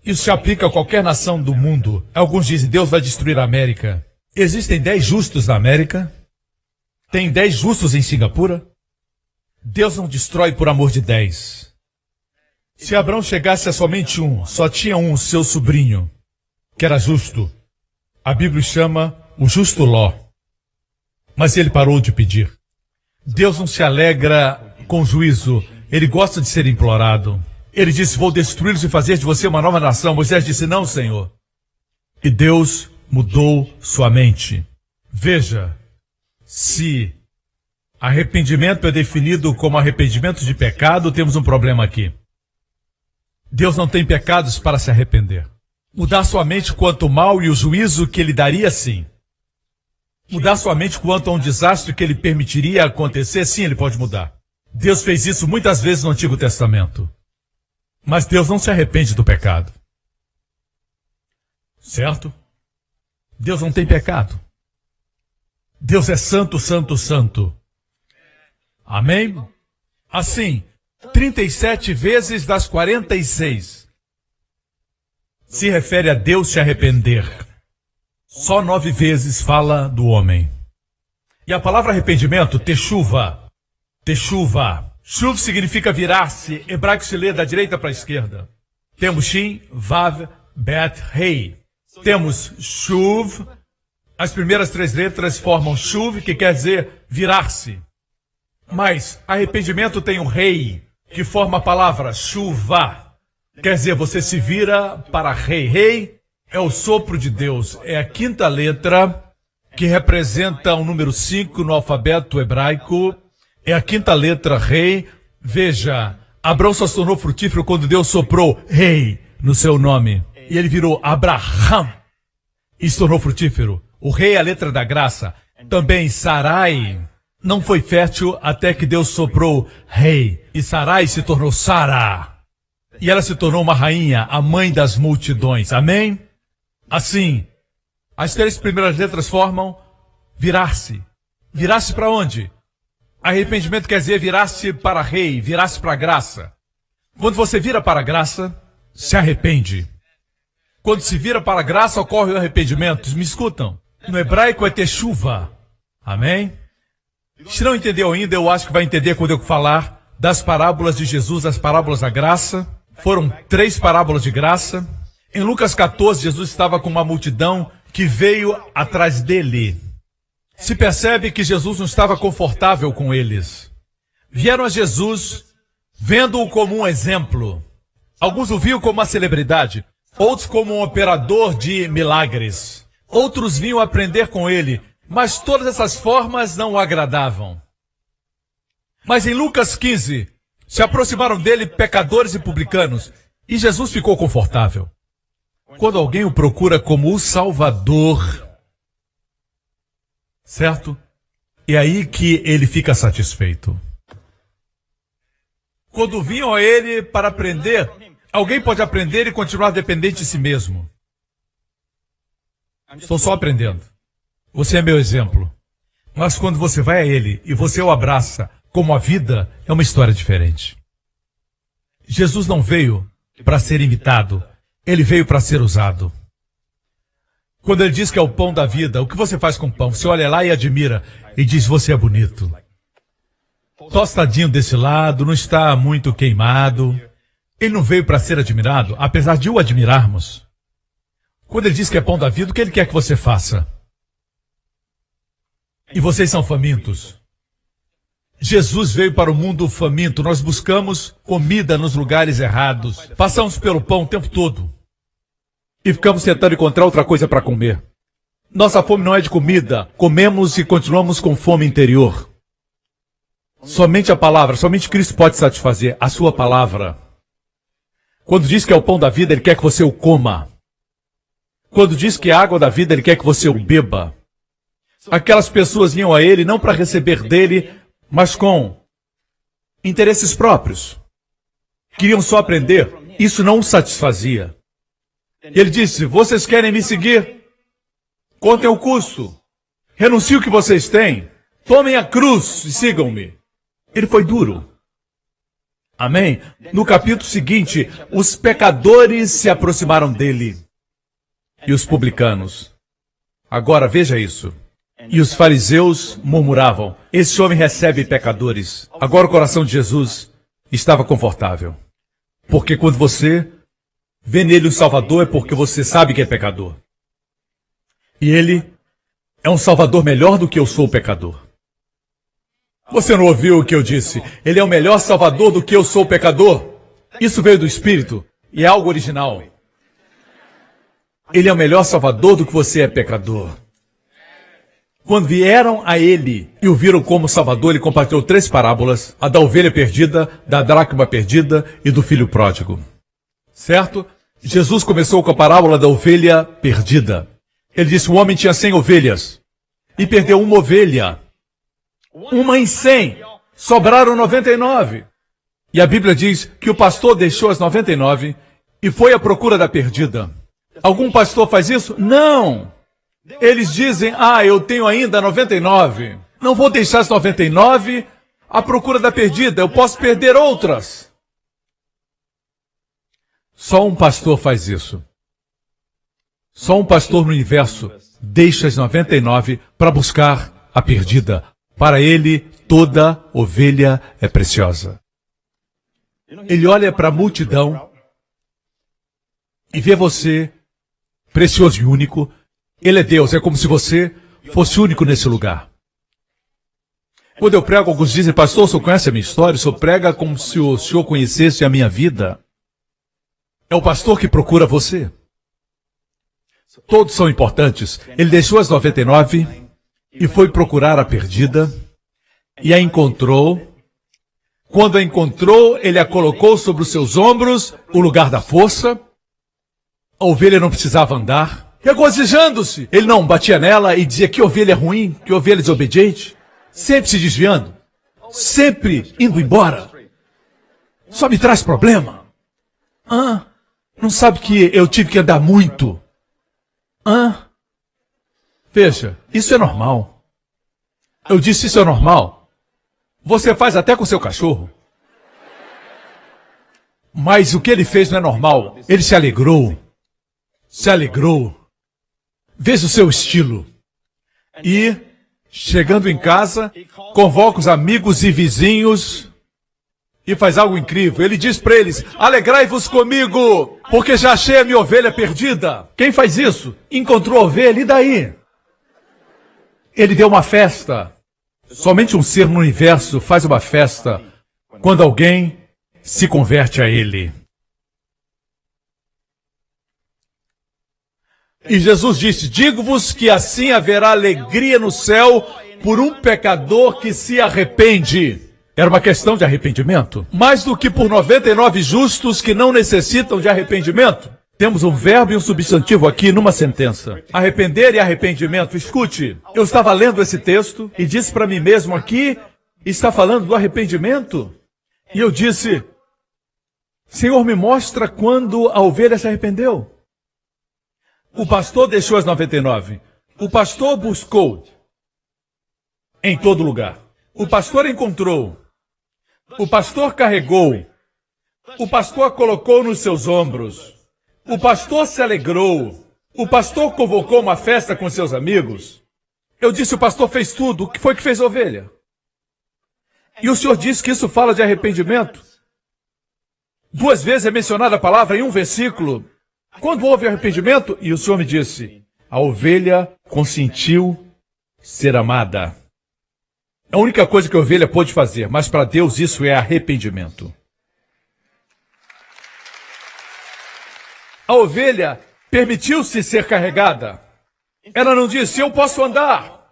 Isso se aplica a qualquer nação do mundo. Alguns dizem, Deus vai destruir a América. Existem 10 justos na América? Tem 10 justos em Singapura? Deus não destrói por amor de 10. Se Abraão chegasse a somente um, só tinha um, seu sobrinho, que era justo. A Bíblia chama o justo Ló. Mas ele parou de pedir. Deus não se alegra com juízo, ele gosta de ser implorado. Ele disse, vou destruí-los e fazer de você uma nova nação. Moisés disse, não, Senhor. E Deus mudou sua mente. Veja, se arrependimento é definido como arrependimento de pecado, temos um problema aqui. Deus não tem pecados para se arrepender. Mudar sua mente quanto ao mal e o juízo que ele daria, sim. Mudar sua mente quanto a um desastre que ele permitiria acontecer, sim, ele pode mudar. Deus fez isso muitas vezes no Antigo Testamento. Mas Deus não se arrepende do pecado. Certo? Deus não tem pecado. Deus é santo, santo, santo. Amém? Assim, 37 vezes das 46 se refere a Deus se arrepender. Só 9 vezes fala do homem. E a palavra arrependimento, teshuva. Teshuva. Shuv significa virar-se. Hebraico se lê da direita para a esquerda. Temos Shin, Vav, Bet, Rei. Temos Shuv. As primeiras 3 letras formam Shuv, que quer dizer virar-se. Mas arrependimento tem um rei, que forma a palavra Shuvah. Quer dizer, você se vira para rei. Rei é o sopro de Deus. É a 5ª letra que representa o número 5 no alfabeto hebraico. É a 5ª letra rei. Veja, Abraão só se tornou frutífero quando Deus soprou rei no seu nome. E ele virou Abraham e se tornou frutífero. O rei é a letra da graça. Também Sarai não foi fértil até que Deus soprou rei. E Sarai se tornou Sara. E ela se tornou uma rainha, a mãe das multidões. Amém? Assim, as 3 primeiras letras formam virar-se. Virar-se para onde? Arrependimento quer dizer virar-se para rei, virar-se para a graça. Quando você vira para a graça, se arrepende. Quando se vira para a graça, ocorre o arrependimento. Me escutam? No hebraico é teshuva. Amém? Se não entendeu ainda, eu acho que vai entender quando eu falar das parábolas de Jesus, as parábolas da graça. Foram 3 parábolas de graça. Em Lucas 14, Jesus estava com uma multidão que veio atrás dele. Se percebe que Jesus não estava confortável com eles. Vieram a Jesus, vendo-o como um exemplo. Alguns o viam como uma celebridade, outros como um operador de milagres. Outros vinham aprender com ele, mas todas essas formas não o agradavam. Mas em Lucas 15, se aproximaram dele pecadores e publicanos, e Jesus ficou confortável. Quando alguém o procura como o Salvador, certo? É aí que ele fica satisfeito. Quando vinham a ele para aprender, alguém pode aprender e continuar dependente de si mesmo. Estou só aprendendo. Você é meu exemplo. Mas quando você vai a ele e você o abraça como a vida, é uma história diferente. Jesus não veio para ser imitado. Ele veio para ser usado. Quando ele diz que é o pão da vida, o que você faz com o pão? Você olha lá e admira e diz, você é bonito. Tostadinho desse lado, não está muito queimado. Ele não veio para ser admirado, apesar de o admirarmos. Quando ele diz que é pão da vida, o que ele quer que você faça? E vocês são famintos. Jesus veio para o mundo faminto. Nós buscamos comida nos lugares errados. Passamos pelo pão o tempo todo. E ficamos tentando encontrar outra coisa para comer. Nossa fome não é de comida. Comemos e continuamos com fome interior. Somente a palavra, somente Cristo pode satisfazer a sua palavra. Quando diz que é o pão da vida, Ele quer que você o coma. Quando diz que é a água da vida, Ele quer que você o beba. Aquelas pessoas vinham a Ele não para receber dele, mas com interesses próprios. Queriam só aprender. Isso não o satisfazia. Ele disse, vocês querem me seguir? Contem o custo. Renuncie o que vocês têm. Tomem a cruz e sigam-me. Ele foi duro. Amém? No capítulo seguinte, os pecadores se aproximaram dele. E os publicanos. Agora veja isso. E os fariseus murmuravam, esse homem recebe pecadores. Agora o coração de Jesus estava confortável. Porque quando você vê nele um Salvador, é porque você sabe que é pecador. E ele é um Salvador melhor do que eu sou o pecador. Você não ouviu o que eu disse? Ele é o melhor Salvador do que eu sou o pecador. Isso veio do Espírito e é algo original. Ele é o melhor Salvador do que você é pecador. Quando vieram a ele e o viram como Salvador, ele compartilhou 3 parábolas, a da ovelha perdida, da dracma perdida e do filho pródigo. Certo? Jesus começou com a parábola da ovelha perdida. Ele disse, o homem tinha 100 ovelhas e perdeu uma ovelha. Uma em 100. Sobraram 99. E a Bíblia diz que o pastor deixou as 99 e foi à procura da perdida. Algum pastor faz isso? Não! Eles dizem, eu tenho ainda 99. Não vou deixar as 99 à procura da perdida. Eu posso perder outras. Só um pastor faz isso. Só um pastor no universo deixa as 99 para buscar a perdida. Para ele, toda ovelha é preciosa. Ele olha para a multidão e vê você precioso e único. Ele é Deus, é como se você fosse único nesse lugar. Quando eu prego, alguns dizem, pastor, o senhor conhece a minha história? O senhor prega como se o senhor conhecesse a minha vida. É o pastor que procura você. Todos são importantes. Ele deixou as 99 e foi procurar a perdida e a encontrou. Quando a encontrou, ele a colocou sobre os seus ombros, o lugar da força. A ovelha não precisava andar. Regozijando-se. Ele não batia nela e dizia que ovelha ruim, que ovelha desobediente. Sempre se desviando. Sempre indo embora. Só me traz problema. Não sabe que eu tive que andar muito. Veja, isso é normal. Eu disse isso é normal. Você faz até com seu cachorro. Mas o que ele fez não é normal. Ele se alegrou. Se alegrou. Veja o seu estilo. E, chegando em casa, convoca os amigos e vizinhos e faz algo incrível. Ele diz para eles: alegrai-vos comigo, porque já achei a minha ovelha perdida. Quem faz isso? Encontrou a ovelha, e daí? Ele deu uma festa. Somente um ser no universo faz uma festa quando alguém se converte a ele. E Jesus disse: digo-vos que assim haverá alegria no céu por um pecador que se arrepende. Era uma questão de arrependimento. Mais do que por 99 justos que não necessitam de arrependimento. Temos um verbo e um substantivo aqui numa sentença. Arrepender e arrependimento. Escute, eu estava lendo esse texto e disse para mim mesmo: aqui está falando do arrependimento. E eu disse: Senhor, me mostra quando a ovelha se arrependeu. O pastor deixou as 99. O pastor buscou em todo lugar. O pastor encontrou. O pastor carregou. O pastor a colocou nos seus ombros. O pastor se alegrou. O pastor convocou uma festa com seus amigos. Eu disse: o pastor fez tudo. O que foi que fez a ovelha? E o Senhor disse que isso fala de arrependimento. 2 vezes é mencionada a palavra em um versículo. Quando houve arrependimento, e o Senhor me disse: a ovelha consentiu ser amada. É a única coisa que a ovelha pôde fazer, mas para Deus isso é arrependimento. A ovelha permitiu-se ser carregada. Ela não disse: eu posso andar.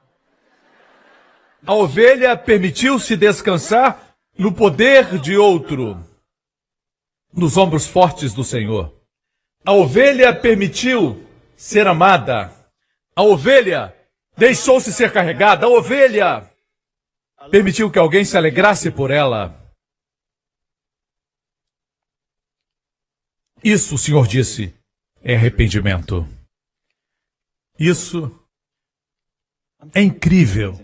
A ovelha permitiu-se descansar no poder de outro, nos ombros fortes do Senhor. A ovelha permitiu ser amada. A ovelha deixou-se ser carregada. A ovelha permitiu que alguém se alegrasse por ela. Isso, o Senhor disse, é arrependimento. Isso é incrível.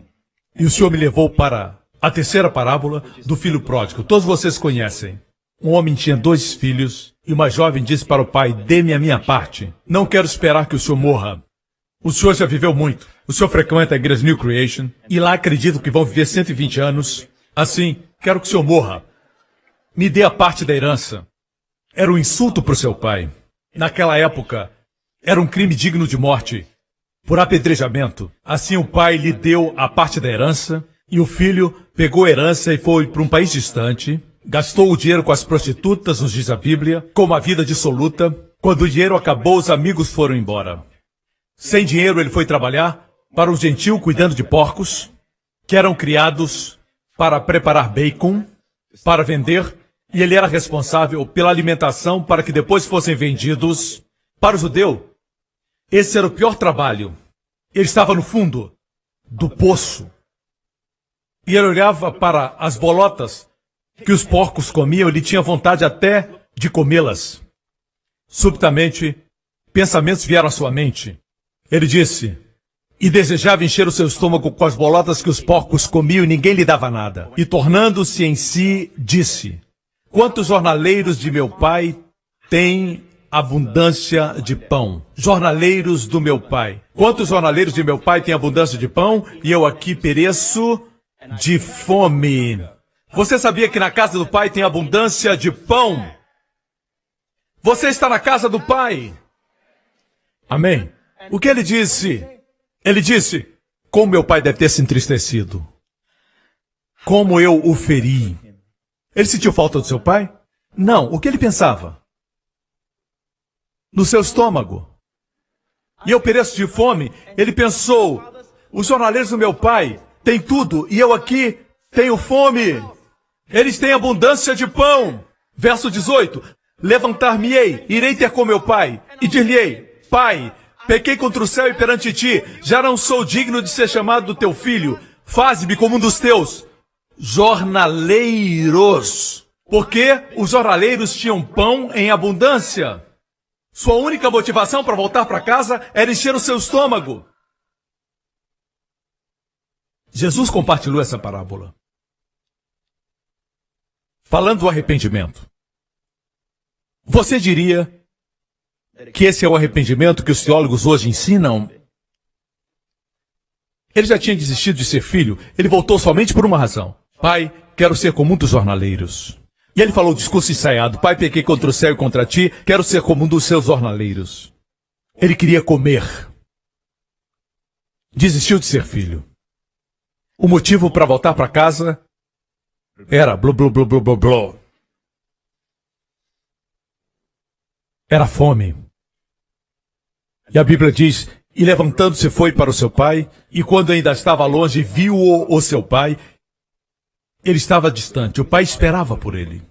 E o Senhor me levou para a terceira parábola do filho pródigo. Todos vocês conhecem. Um homem tinha 2 filhos e uma jovem disse para o pai: dê-me a minha parte. Não quero esperar que o senhor morra. O senhor já viveu muito. O senhor frequenta a igreja New Creation e lá acredito que vão viver 120 anos. Assim, quero que o senhor morra. Me dê a parte da herança. Era um insulto para o seu pai. Naquela época, era um crime digno de morte, por apedrejamento. Assim o pai lhe deu a parte da herança e o filho pegou a herança e foi para um país distante. Gastou o dinheiro com as prostitutas, nos diz a Bíblia, com uma vida dissoluta. Quando o dinheiro acabou, os amigos foram embora. Sem dinheiro, ele foi trabalhar para um gentil cuidando de porcos, que eram criados para preparar bacon, para vender, e ele era responsável pela alimentação para que depois fossem vendidos. Para o judeu, esse era o pior trabalho. Ele estava no fundo do poço. E ele olhava para as bolotas que os porcos comiam, ele tinha vontade até de comê-las. Subitamente, pensamentos vieram à sua mente. Ele disse, e desejava encher o seu estômago com as bolotas que os porcos comiam e ninguém lhe dava nada. E tornando-se em si, disse: quantos jornaleiros de meu pai têm abundância de pão? Jornaleiros do meu pai. Quantos jornaleiros de meu pai têm abundância de pão e eu aqui pereço de fome? Você sabia que na casa do pai tem abundância de pão? Você está na casa do pai. Amém? O que ele disse? Ele disse: como meu pai deve ter se entristecido. Como eu o feri. Ele sentiu falta do seu pai? Não. O que ele pensava? No seu estômago. E eu pereço de fome. Ele pensou: os jornaleiros do meu pai têm tudo e eu aqui tenho fome. Eles têm abundância de pão. Verso 18. Levantar-me-ei, irei ter com meu pai, e dir-lhe-ei: pai, pequei contra o céu e perante ti, já não sou digno de ser chamado do teu filho. Faze-me como um dos teus jornaleiros. Porque os jornaleiros tinham pão em abundância. Sua única motivação para voltar para casa era encher o seu estômago. Jesus compartilhou essa parábola, falando do arrependimento. Você diria que esse é o arrependimento que os teólogos hoje ensinam? Ele já tinha desistido de ser filho. Ele voltou somente por uma razão. Pai, quero ser como um dos jornaleiros. E ele falou o discurso ensaiado: Pai, pequei contra o céu e contra ti, quero ser como um dos seus jornaleiros. Ele queria comer. Desistiu de ser filho. O motivo para voltar para casa era blá, blá, blá, blá, blá, blá. Era fome. E a Bíblia diz: e levantando-se foi para o seu pai, e quando ainda estava longe, viu-o o seu pai. Ele estava distante, o pai esperava por ele.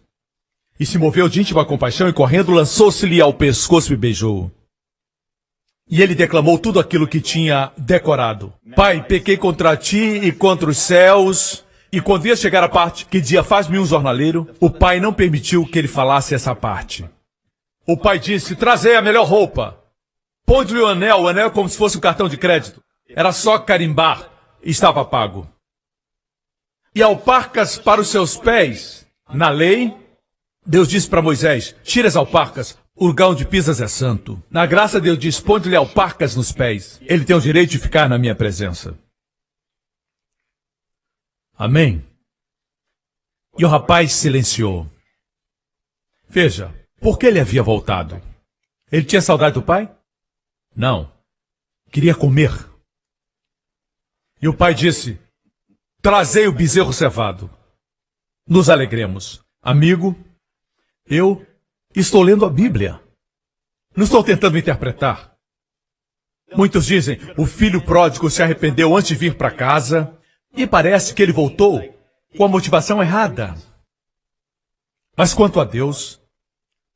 E se moveu de íntima compaixão e correndo, lançou-se-lhe ao pescoço e beijou-o. E ele declamou tudo aquilo que tinha decorado. Pai, pequei contra ti e contra os céus. E quando ia chegar a parte que dizia, faz-me um jornaleiro, o pai não permitiu que ele falasse essa parte. O pai disse, trazei a melhor roupa. Põe-lhe o anel é como se fosse um cartão de crédito. Era só carimbar, estava pago. E alparcas para os seus pés. Na lei, Deus disse para Moisés, tira as alparcas, o lugar onde pisas é santo. Na graça, Deus diz, põe-lhe alparcas nos pés. Ele tem o direito de ficar na minha presença. Amém? E o rapaz silenciou. Veja, por que ele havia voltado? Ele tinha saudade do pai? Não. Queria comer. E o pai disse, trazei o bezerro cevado. Nos alegremos. Amigo, eu estou lendo a Bíblia. Não estou tentando interpretar. Muitos dizem, o filho pródigo se arrependeu antes de vir para casa e parece que ele voltou com a motivação errada. Mas quanto a Deus,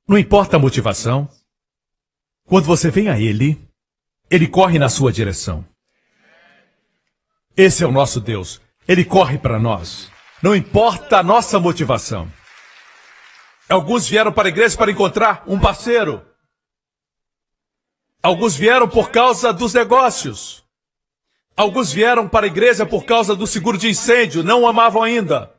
não importa a motivação. Quando você vem a Ele, Ele corre na sua direção. Esse é o nosso Deus. Ele corre para nós. Não importa a nossa motivação. Alguns vieram para a igreja para encontrar um parceiro. Alguns vieram por causa dos negócios. Alguns vieram para a igreja por causa do seguro de incêndio, não o amavam ainda.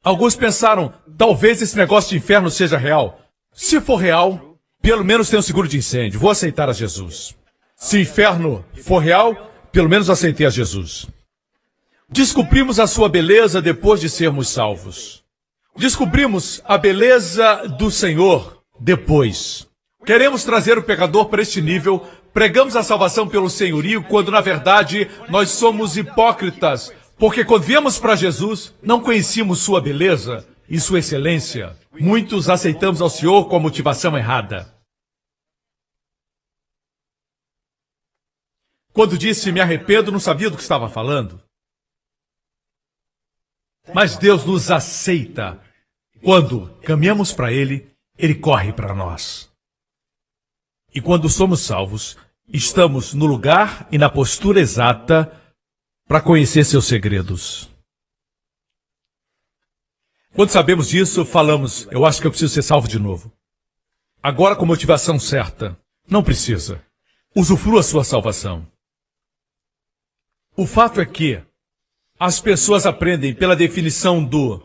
Alguns pensaram, talvez esse negócio de inferno seja real. Se for real, pelo menos tem um seguro de incêndio. Vou aceitar a Jesus. Se o inferno for real, pelo menos aceitei a Jesus. Descobrimos a sua beleza depois de sermos salvos. Descobrimos a beleza do Senhor depois. Queremos trazer o pecador para este nível. Pregamos a salvação pelo senhorio, quando na verdade nós somos hipócritas. Porque quando viemos para Jesus, não conhecíamos sua beleza e sua excelência. Muitos aceitamos ao Senhor com a motivação errada. Quando disse me arrependo, não sabia do que estava falando. Mas Deus nos aceita. Quando caminhamos para Ele, Ele corre para nós. E quando somos salvos, estamos no lugar e na postura exata para conhecer seus segredos. Quando sabemos disso, falamos, eu acho que eu preciso ser salvo de novo. Agora com motivação certa. Não precisa. Usufrua sua salvação. O fato é que as pessoas aprendem pela definição do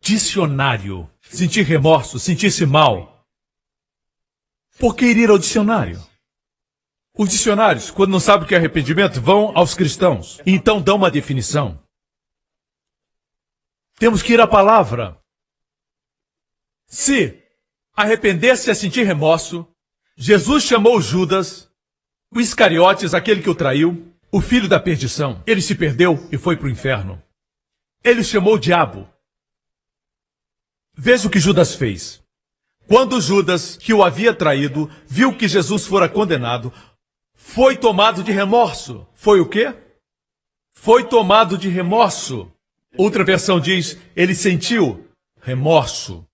dicionário. Sentir remorso, sentir-se mal. Por que ir ao dicionário? Os dicionários, quando não sabem o que é arrependimento, vão aos cristãos. E então dão uma definição. Temos que ir à palavra. Se arrepender-se é sentir remorso, Jesus chamou Judas, o Iscariotes, aquele que o traiu, o filho da perdição. Ele se perdeu e foi para o inferno. Ele o chamou diabo. Veja o que Judas fez. Quando Judas, que o havia traído, viu que Jesus fora condenado, foi tomado de remorso. Foi o quê? Foi tomado de remorso. Outra versão diz, ele sentiu remorso.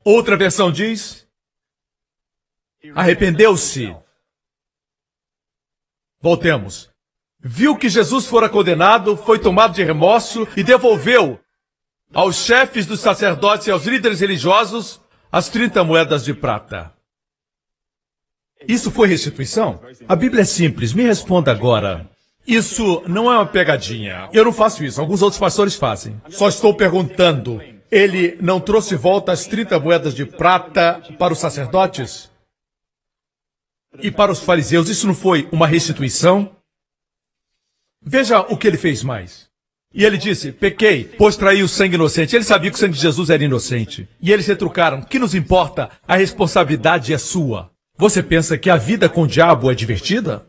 Outra versão diz, arrependeu-se. Voltemos. Viu que Jesus fora condenado, foi tomado de remorso e devolveu aos chefes dos sacerdotes e aos líderes religiosos as 30 moedas de prata. Isso foi restituição? A Bíblia é simples, me responda agora. Isso não é uma pegadinha. Eu não faço isso, alguns outros pastores fazem. Só estou perguntando, ele não trouxe de volta as 30 moedas de prata para os sacerdotes? E para os fariseus, isso não foi uma restituição? Veja o que ele fez mais. E ele disse, pequei, pois traí o sangue inocente. Ele sabia que o sangue de Jesus era inocente. E eles retrucaram, o que nos importa? A responsabilidade é sua. Você pensa que a vida com o diabo é divertida?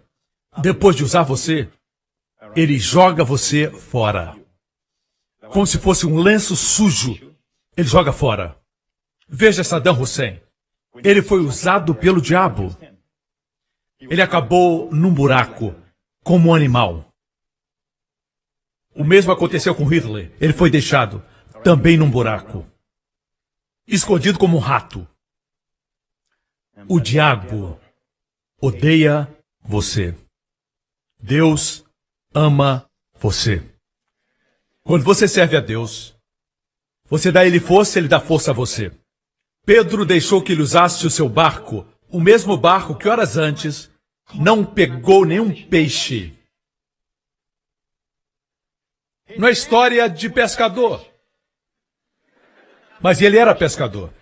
Depois de usar você, ele joga você fora. Como se fosse um lenço sujo. Ele joga fora. Veja Saddam Hussein. Ele foi usado pelo diabo. Ele acabou num buraco, como um animal. O mesmo aconteceu com Hitler. Ele foi deixado também num buraco, escondido como um rato. O diabo odeia você. Deus ama você. Quando você serve a Deus, você dá a ele força, ele dá força a você. Pedro deixou que ele usasse o seu barco, o mesmo barco que horas antes não pegou nenhum peixe. Não é história de pescador. Mas ele era pescador.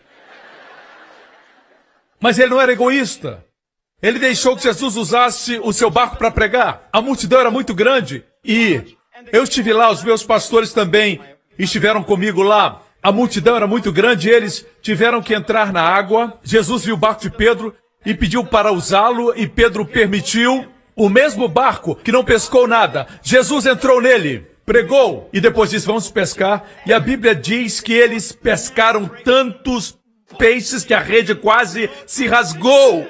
Mas ele não era egoísta. Ele deixou que Jesus usasse o seu barco para pregar. A multidão era muito grande. E eu estive lá, os meus pastores também estiveram comigo lá. A multidão era muito grande e eles tiveram que entrar na água. Jesus viu o barco de Pedro e pediu para usá-lo e Pedro permitiu. O mesmo barco que não pescou nada, Jesus entrou nele. Pregou e depois disse, vamos pescar. E a Bíblia diz que eles pescaram tantos peixes que a rede quase se rasgou.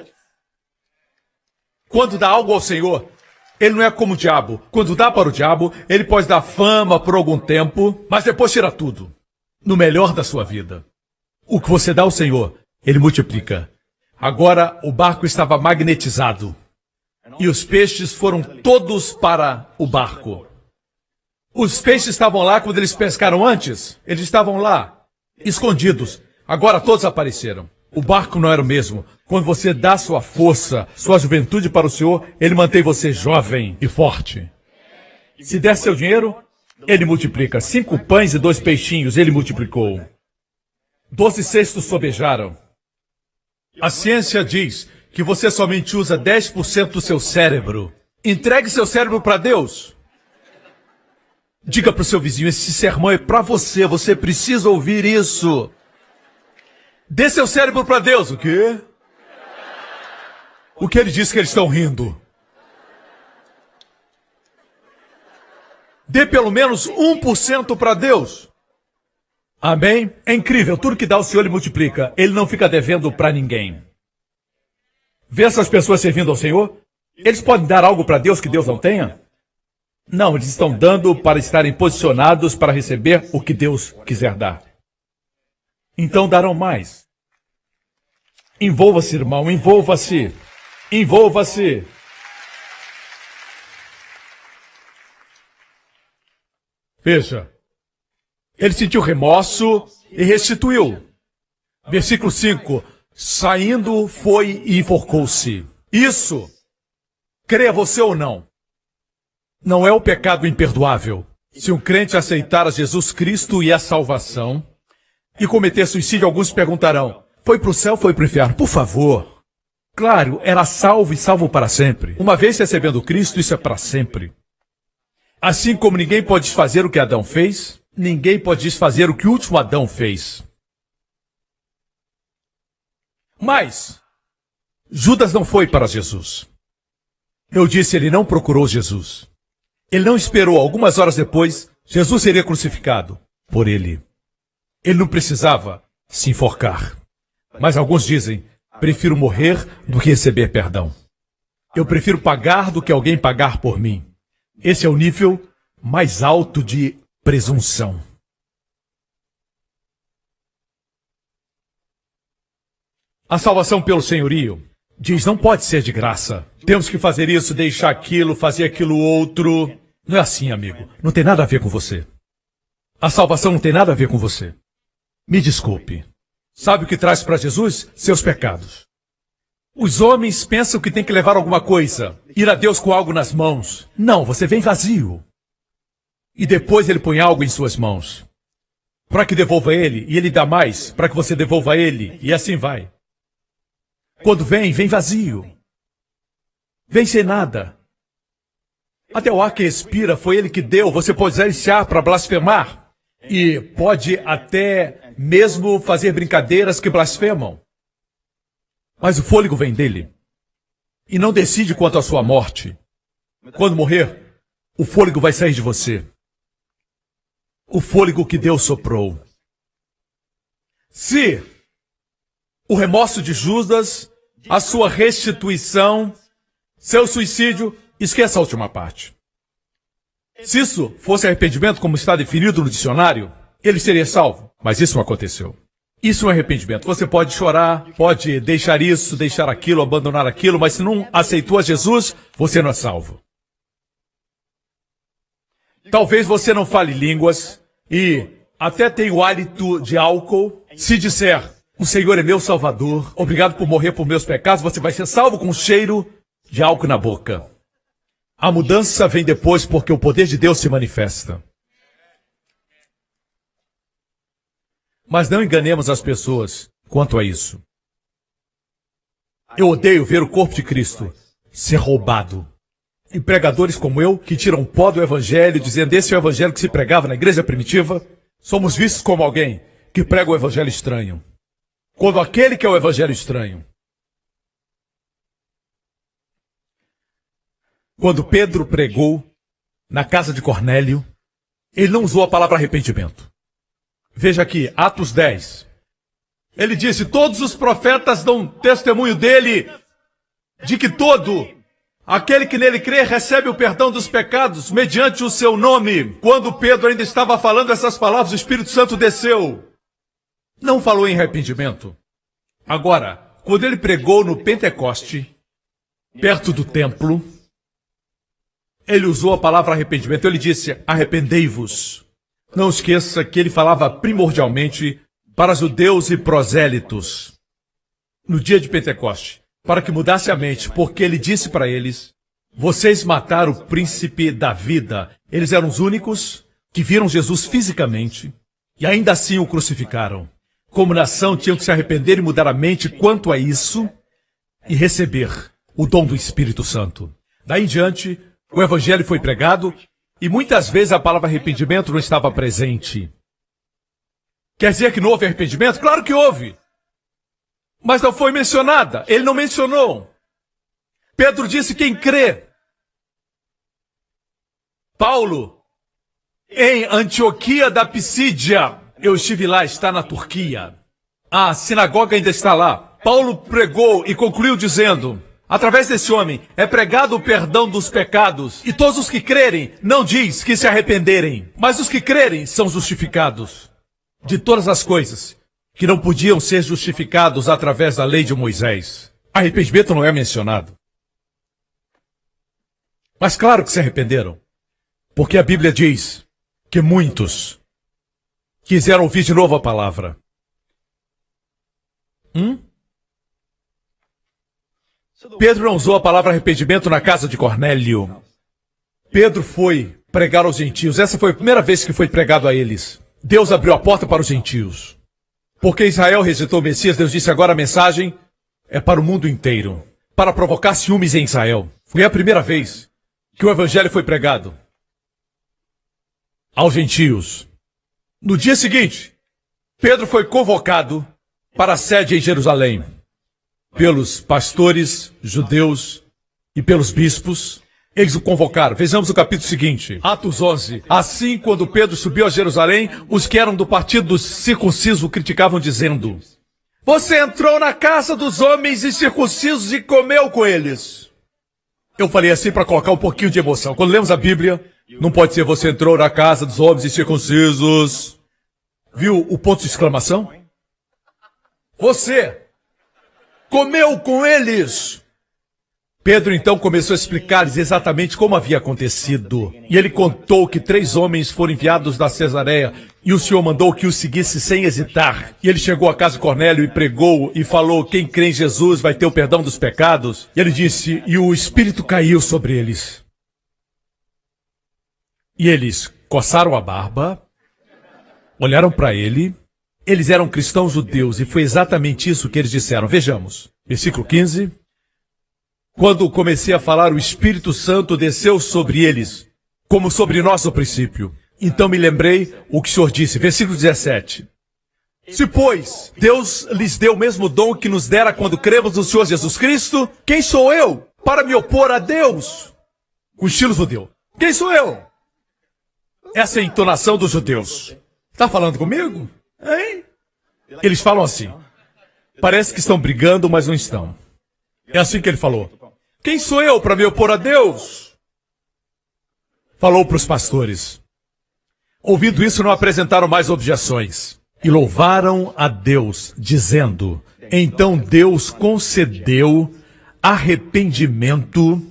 Quando dá algo ao Senhor, ele não é como o diabo. Quando dá para o diabo, ele pode dar fama por algum tempo, mas depois tira tudo. No melhor da sua vida. O que você dá ao Senhor, ele multiplica. Agora o barco estava magnetizado. E os peixes foram todos para o barco. Os peixes estavam lá quando eles pescaram antes. Eles estavam lá, escondidos. Agora todos apareceram. O barco não era o mesmo. Quando você dá sua força, sua juventude para o Senhor, ele mantém você jovem e forte. Se der seu dinheiro, ele multiplica. 5 pães e 2 peixinhos, ele multiplicou. 12 cestos sobejaram. A ciência diz que você somente usa 10% do seu cérebro. Entregue seu cérebro para Deus. Diga para o seu vizinho, esse sermão é para você, você precisa ouvir isso. Dê seu cérebro para Deus. O quê? O que ele diz que eles estão rindo? Dê pelo menos 1% para Deus. Amém? É incrível, tudo que dá o Senhor ele multiplica. Ele não fica devendo para ninguém. Vê essas pessoas servindo ao Senhor? Eles podem dar algo para Deus que Deus não tenha? Não, eles estão dando para estarem posicionados para receber o que Deus quiser dar. Então darão mais. Envolva-se, irmão, envolva-se. Envolva-se. Veja. Ele sentiu remorso e restituiu. Versículo 5. Saindo, foi e enforcou-se. Isso, creia você ou não, não é o pecado imperdoável. Se um crente aceitar a Jesus Cristo e a salvação e cometer suicídio, alguns perguntarão, foi para o céu ou foi para o inferno? Por favor. Claro, era salvo e salvo para sempre. Uma vez recebendo Cristo, isso é para sempre. Assim como ninguém pode desfazer o que Adão fez, ninguém pode desfazer o que o último Adão fez. Mas Judas não foi para Jesus. Eu disse, ele não procurou Jesus. Ele não esperou. Algumas horas depois, Jesus seria crucificado por ele. Ele não precisava se enforcar. Mas alguns dizem, prefiro morrer do que receber perdão. Eu prefiro pagar do que alguém pagar por mim. Esse é o nível mais alto de presunção. A salvação pelo senhorio diz, não pode ser de graça. Temos que fazer isso, deixar aquilo, fazer aquilo outro. Não é assim, amigo. Não tem nada a ver com você. A salvação não tem nada a ver com você. Me desculpe. Sabe o que traz para Jesus? Seus pecados. Os homens pensam que tem que levar alguma coisa, ir a Deus com algo nas mãos. Não, você vem vazio. E depois ele põe algo em suas mãos. Para que devolva ele, e ele dá mais, para que você devolva ele, e assim vai. Quando vem, vem vazio. Vem sem nada. Até o ar que respira foi ele que deu. Você pode usar esse ar para blasfemar. E pode até mesmo fazer brincadeiras que blasfemam. Mas o fôlego vem dele. E não decide quanto à sua morte. Quando morrer, o fôlego vai sair de você. O fôlego que Deus soprou. Se o remorso de Judas, a sua restituição, seu suicídio, esqueça a última parte. Se isso fosse arrependimento, como está definido no dicionário, ele seria salvo. Mas isso não aconteceu. Isso é arrependimento. Você pode chorar, pode deixar isso, deixar aquilo, abandonar aquilo, mas se não aceitou a Jesus, você não é salvo. Talvez você não fale línguas e até tenha o hálito de álcool. Se disser, o Senhor é meu Salvador, obrigado por morrer por meus pecados, você vai ser salvo com um cheiro de álcool na boca. A mudança vem depois porque o poder de Deus se manifesta. Mas não enganemos as pessoas quanto a isso. Eu odeio ver o corpo de Cristo ser roubado. E pregadores como eu, que tiram pó do evangelho, dizendo esse é o evangelho que se pregava na igreja primitiva, somos vistos como alguém que prega o evangelho estranho. Quando aquele que é o evangelho estranho. Quando Pedro pregou na casa de Cornélio, ele não usou a palavra arrependimento. Veja aqui, Atos 10. Ele disse, todos os profetas dão testemunho dele, de que todo aquele que nele crê recebe o perdão dos pecados, mediante o seu nome. Quando Pedro ainda estava falando essas palavras, o Espírito Santo desceu. Não falou em arrependimento. Agora, quando ele pregou no Pentecoste, perto do templo, ele usou a palavra arrependimento. Ele disse, arrependei-vos. Não esqueça que ele falava primordialmente para judeus e prosélitos no dia de Pentecoste, para que mudasse a mente, porque ele disse para eles, vocês mataram o príncipe da vida. Eles eram os únicos que viram Jesus fisicamente e ainda assim o crucificaram. Como nação tinham que se arrepender e mudar a mente quanto a isso e receber o dom do Espírito Santo. Daí em diante, o evangelho foi pregado e muitas vezes a palavra arrependimento não estava presente. Quer dizer que não houve arrependimento? Claro que houve. Mas não foi mencionada. Ele não mencionou. Pedro disse quem crê. Paulo, em Antioquia da Pisídia, eu estive lá, está na Turquia. A sinagoga ainda está lá. Paulo pregou e concluiu dizendo, através desse homem é pregado o perdão dos pecados. E todos os que crerem, não diz que se arrependerem, mas os que crerem são justificados de todas as coisas que não podiam ser justificados através da lei de Moisés. Arrependimento não é mencionado. Mas claro que se arrependeram, porque a Bíblia diz que muitos quiseram ouvir de novo a palavra. Pedro não usou a palavra arrependimento na casa de Cornélio. Pedro foi pregar aos gentios. Essa foi a primeira vez que foi pregado a eles. Deus abriu a porta para os gentios. Porque Israel rejeitou o Messias, Deus disse agora a mensagem é para o mundo inteiro. Para provocar ciúmes em Israel. Foi a primeira vez que o evangelho foi pregado aos gentios. No dia seguinte, Pedro foi convocado para a sede em Jerusalém pelos pastores judeus e pelos bispos. Eles o convocaram. Vejamos o capítulo seguinte, Atos 11. Assim, quando Pedro subiu a Jerusalém, os que eram do partido dos circuncisos o criticavam, dizendo, você entrou na casa dos homens incircuncisos e comeu com eles. Eu falei assim para colocar um pouquinho de emoção. Quando lemos a Bíblia, não pode ser você entrou na casa dos homens incircuncisos. Viu o ponto de exclamação? Você comeu com eles. Pedro então começou a explicar-lhes exatamente como havia acontecido. E ele contou que 3 homens foram enviados da Cesareia e o Senhor mandou que os seguisse sem hesitar. E ele chegou à casa de Cornélio e pregou e falou, quem crê em Jesus vai ter o perdão dos pecados. E ele disse, e o Espírito caiu sobre eles. E eles coçaram a barba, olharam para ele. Eles eram cristãos judeus e foi exatamente isso que eles disseram. Vejamos, versículo 15. Quando comecei a falar, o Espírito Santo desceu sobre eles, como sobre nós no princípio. Então me lembrei o que o Senhor disse, versículo 17. Se, pois, Deus lhes deu o mesmo dom que nos dera quando cremos no Senhor Jesus Cristo, quem sou eu para me opor a Deus? O estilo judeu. Quem sou eu? Essa é a entonação dos judeus. Está falando comigo? Hein? Eles falam assim. Parece que estão brigando, mas não estão. É assim que ele falou. Quem sou eu para me opor a Deus? Falou para os pastores. Ouvindo isso, não apresentaram mais objeções. E louvaram a Deus, dizendo, então Deus concedeu arrependimento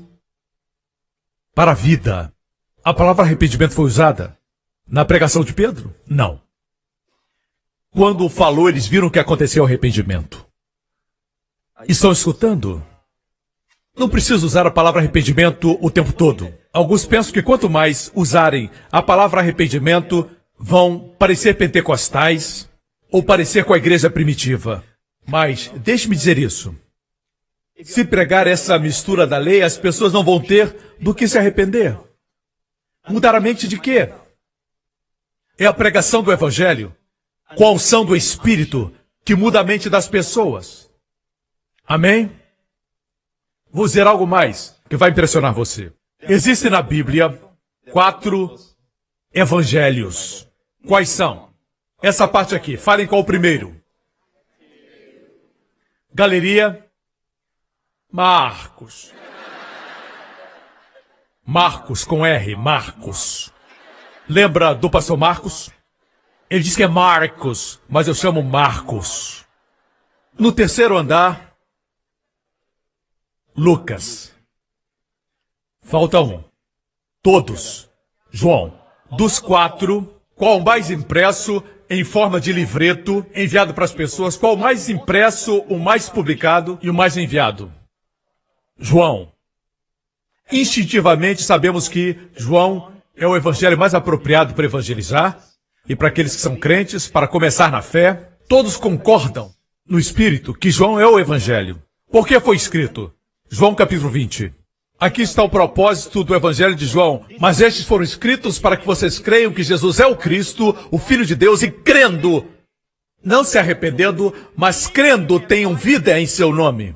para a vida. A palavra arrependimento foi usada na pregação de Pedro? Não. Quando falou, eles viram que aconteceu arrependimento. Estão escutando? Não preciso usar a palavra arrependimento o tempo todo. Alguns pensam que quanto mais usarem a palavra arrependimento, vão parecer pentecostais ou parecer com a igreja primitiva. Mas deixe-me dizer isso. Se pregar essa mistura da lei, as pessoas não vão ter do que se arrepender. Mudar a mente de quê? É a pregação do Evangelho, com a unção do Espírito, que muda a mente das pessoas. Amém? Vou dizer algo mais que vai impressionar você. Existem na Bíblia 4 evangelhos. Quais são? Essa parte aqui. Falem qual o primeiro. Galeria. Marcos. Marcos com R. Marcos. Lembra do pastor Marcos? Ele diz que é Marcos, mas eu chamo Marcos. No terceiro andar, Lucas. Falta um. Todos. João. Dos 4, qual o mais impresso em forma de livreto, enviado para as pessoas? Qual o mais impresso, o mais publicado e o mais enviado? João. Instintivamente sabemos que João é o evangelho mais apropriado para evangelizar e para aqueles que são crentes, para começar na fé. Todos concordam no Espírito que João é o evangelho. Por que foi escrito? João capítulo 20. Aqui está o propósito do Evangelho de João. Mas estes foram escritos para que vocês creiam que Jesus é o Cristo, o Filho de Deus, e crendo, não se arrependendo, mas crendo, tenham vida em seu nome.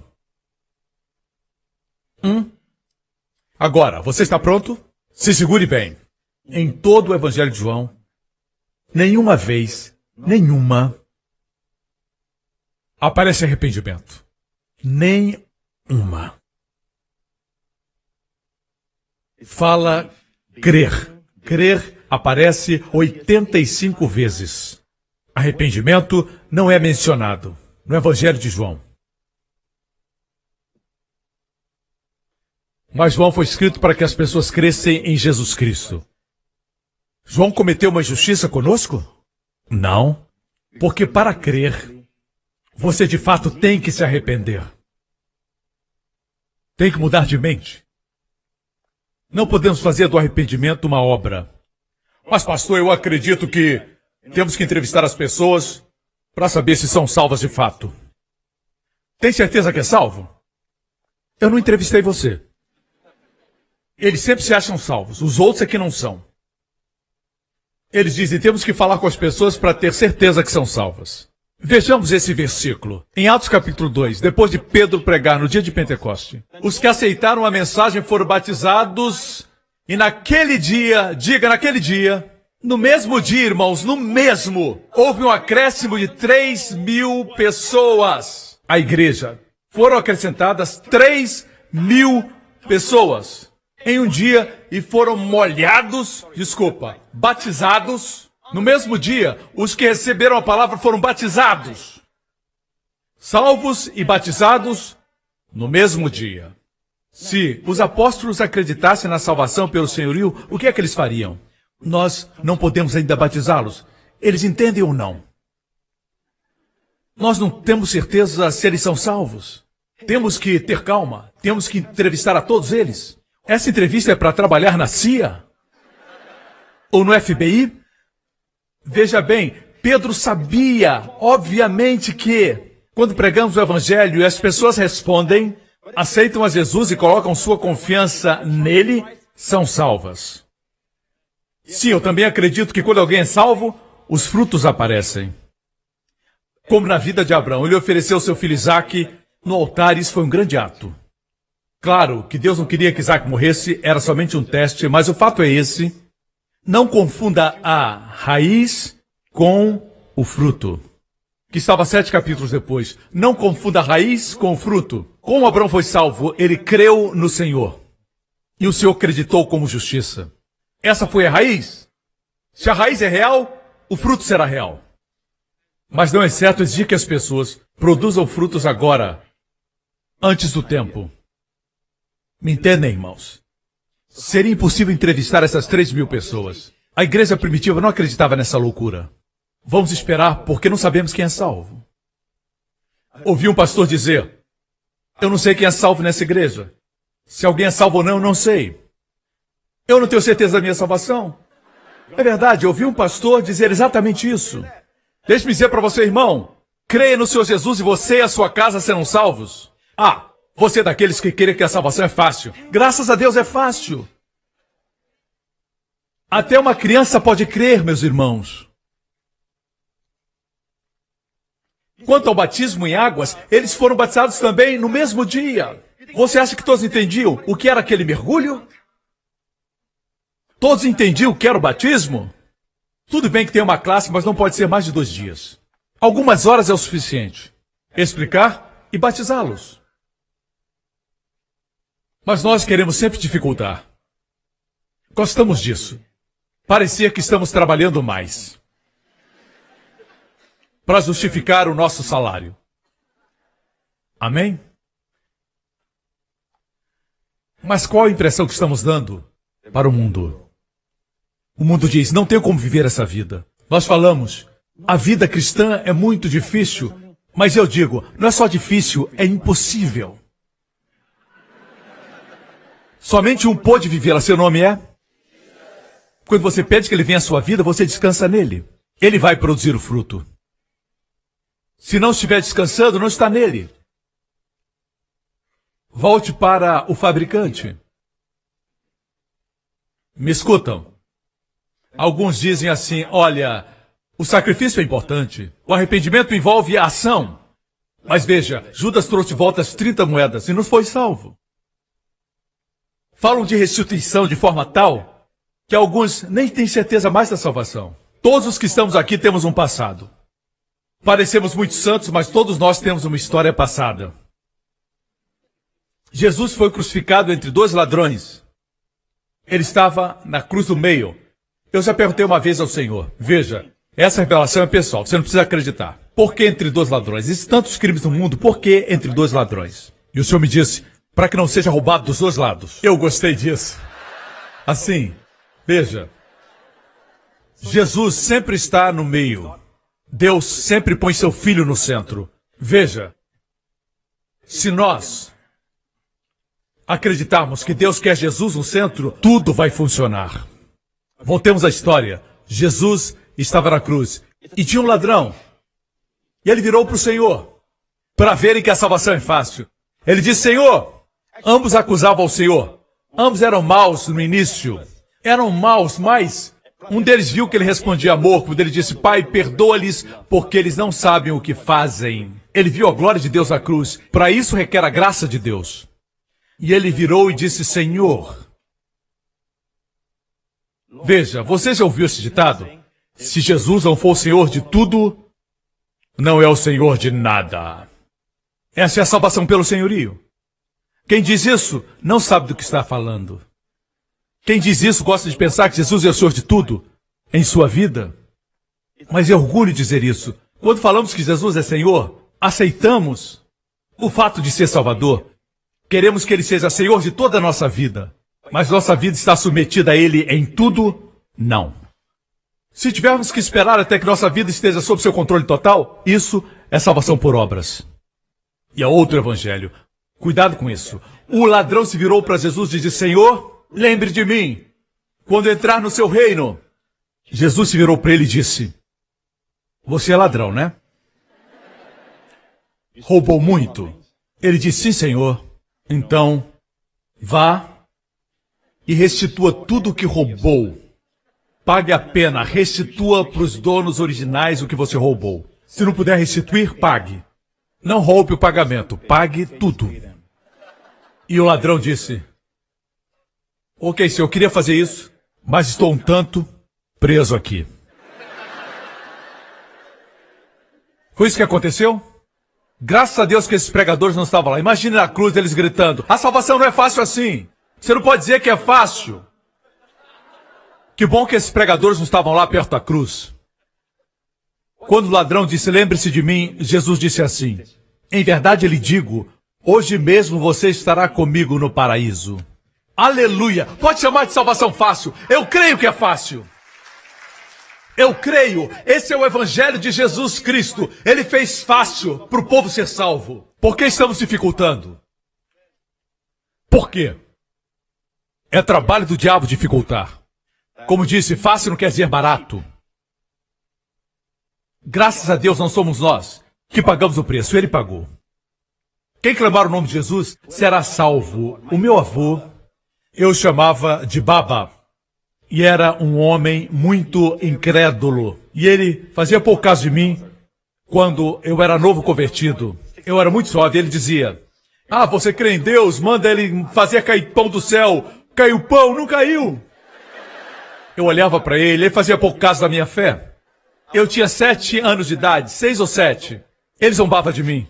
Agora, você está pronto? Se segure bem. Em todo o Evangelho de João, nenhuma vez, aparece arrependimento. Nenhuma. Fala crer. Crer aparece 85 vezes. Arrependimento não é mencionado no Evangelho de João. Mas João foi escrito para que as pessoas crescem em Jesus Cristo. João cometeu uma injustiça conosco? Não. Porque para crer, você de fato tem que se arrepender. Tem que mudar de mente. Não podemos fazer do arrependimento uma obra. Mas, pastor, eu acredito que temos que entrevistar as pessoas para saber se são salvas de fato. Tem certeza que é salvo? Eu não entrevistei você. Eles sempre se acham salvos, os outros é que não são. Eles dizem, temos que falar com as pessoas para ter certeza que são salvas. Vejamos esse versículo. Em Atos capítulo 2, depois de Pedro pregar no dia de Pentecoste, os que aceitaram a mensagem foram batizados e naquele dia, diga naquele dia, no mesmo dia, irmãos, no mesmo, houve um acréscimo de 3.000 pessoas. À igreja foram acrescentadas 3.000 pessoas em um dia e foram batizados. No mesmo dia, os que receberam a palavra foram batizados. Salvos e batizados no mesmo dia. Se os apóstolos acreditassem na salvação pelo senhorio, o que é que eles fariam? Nós não podemos ainda batizá-los. Eles entendem ou não? Nós não temos certeza se eles são salvos. Temos que ter calma. Temos que entrevistar a todos eles. Essa entrevista é para trabalhar na CIA? Ou no FBI? Veja bem, Pedro sabia, obviamente, que quando pregamos o Evangelho e as pessoas respondem, aceitam a Jesus e colocam sua confiança nele, são salvas. Sim, eu também acredito que quando alguém é salvo, os frutos aparecem. Como na vida de Abraão, ele ofereceu seu filho Isaque no altar, e isso foi um grande ato. Claro que Deus não queria que Isaque morresse, era somente um teste, mas o fato é esse: não confunda a raiz com o fruto. Que estava 7 capítulos depois. Não confunda a raiz com o fruto. Como Abraão foi salvo, ele creu no Senhor. E o Senhor acreditou como justiça. Essa foi a raiz. Se a raiz é real, o fruto será real. Mas não é certo exigir que as pessoas produzam frutos agora, antes do tempo. Me entendem, irmãos? Seria impossível entrevistar essas 3.000 pessoas. A igreja primitiva não acreditava nessa loucura. Vamos esperar porque não sabemos quem é salvo. Ouvi um pastor dizer: eu não sei quem é salvo nessa igreja. Se alguém é salvo ou não, eu não sei. Eu não tenho certeza da minha salvação. É verdade, eu ouvi um pastor dizer exatamente isso. Deixe-me dizer para você, irmão, creia no Senhor Jesus e você e a sua casa serão salvos. Ah, você é daqueles que querem que a salvação é fácil. Graças a Deus é fácil. Até uma criança pode crer, meus irmãos. Quanto ao batismo em águas, eles foram batizados também no mesmo dia. Você acha que todos entendiam o que era aquele mergulho? Todos entendiam o que era o batismo? Tudo bem que tem uma classe, mas não pode ser mais de 2 dias. Algumas horas é o suficiente. Explicar e batizá-los. Mas nós queremos sempre dificultar. Gostamos disso. Parecia que estamos trabalhando mais para justificar o nosso salário. Amém? Mas qual a impressão que estamos dando para o mundo? O mundo diz: não tenho como viver essa vida. Nós falamos: a vida cristã é muito difícil. Mas eu digo, não é só difícil, é impossível. Somente um pôde vivê-la. Seu nome é? Quando você pede que ele venha à sua vida, você descansa nele. Ele vai produzir o fruto. Se não estiver descansando, não está nele. Volte para o fabricante. Me escutam? Alguns dizem assim: olha, o sacrifício é importante. O arrependimento envolve a ação. Mas veja, Judas trouxe de volta as 30 moedas e não foi salvo. Falam de restituição de forma tal que alguns nem têm certeza mais da salvação. Todos os que estamos aqui temos um passado. Parecemos muito santos, mas todos nós temos uma história passada. Jesus foi crucificado entre 2 ladrões. Ele estava na cruz do meio. Eu já perguntei uma vez ao Senhor: veja, essa revelação é pessoal, você não precisa acreditar. Por que entre 2 ladrões? Existem tantos crimes no mundo, por que entre 2 ladrões? E o Senhor me disse: para que não seja roubado dos 2 lados. Eu gostei disso. Assim, veja, Jesus sempre está no meio. Deus sempre põe seu filho no centro. Veja, se nós acreditarmos que Deus quer Jesus no centro, tudo vai funcionar. Voltemos à história. Jesus estava na cruz e tinha um ladrão. E ele virou para o Senhor para verem que a salvação é fácil. Ele disse: Senhor, ambos acusavam o Senhor. Ambos eram maus no início. Eram maus, mas um deles viu que ele respondia amor, quando ele disse: Pai, perdoa-lhes, porque eles não sabem o que fazem. Ele viu a glória de Deus na cruz. Para isso requer a graça de Deus. E ele virou e disse: Senhor. Veja, você já ouviu esse ditado? Se Jesus não for o Senhor de tudo, não é o Senhor de nada. Essa é a salvação pelo senhorio. Quem diz isso não sabe do que está falando. Quem diz isso gosta de pensar que Jesus é o Senhor de tudo em sua vida. Mas é orgulho dizer isso. Quando falamos que Jesus é Senhor, aceitamos o fato de ser Salvador. Queremos que Ele seja Senhor de toda a nossa vida. Mas nossa vida está submetida a Ele em tudo? Não. Se tivermos que esperar até que nossa vida esteja sob seu controle total, isso é salvação por obras. E é outro evangelho. Cuidado com isso. O ladrão se virou para Jesus e disse: Senhor, lembre de mim quando entrar no seu reino. Jesus se virou para ele e disse: você é ladrão, né? Roubou muito? Ele disse: sim, Senhor. Então, vá e restitua tudo o que roubou. Pague a pena, restitua para os donos originais o que você roubou. Se não puder restituir, pague. Não roube o pagamento, pague tudo. E o ladrão disse: ok, senhor, eu queria fazer isso, mas estou um tanto preso aqui. Foi isso que aconteceu? Graças a Deus que esses pregadores não estavam lá. Imagine na cruz eles gritando: a salvação não é fácil assim. Você não pode dizer que é fácil. Que bom que esses pregadores não estavam lá perto da cruz. Quando o ladrão disse: lembre-se de mim, Jesus disse assim: em verdade lhe digo, hoje mesmo você estará comigo no paraíso. Aleluia! Pode chamar de salvação fácil. Eu creio que é fácil. Eu creio. Esse é o evangelho de Jesus Cristo. Ele fez fácil para o povo ser salvo. Por que estamos dificultando? Por quê? É trabalho do diabo dificultar. Como disse, fácil não quer dizer barato. Graças a Deus não somos nós que pagamos o preço. Ele pagou. Quem clamar o nome de Jesus será salvo. O meu avô, eu chamava de Baba. E era um homem muito incrédulo. E ele fazia pouco caso de mim quando eu era novo convertido. Eu era muito suave. Ele dizia: ah, você crê em Deus? Manda ele fazer cair pão do céu. Caiu pão? Não caiu. Eu olhava para ele fazia pouco caso da minha fé. Eu tinha 7 anos de idade, 6 ou 7. Ele zombava de mim.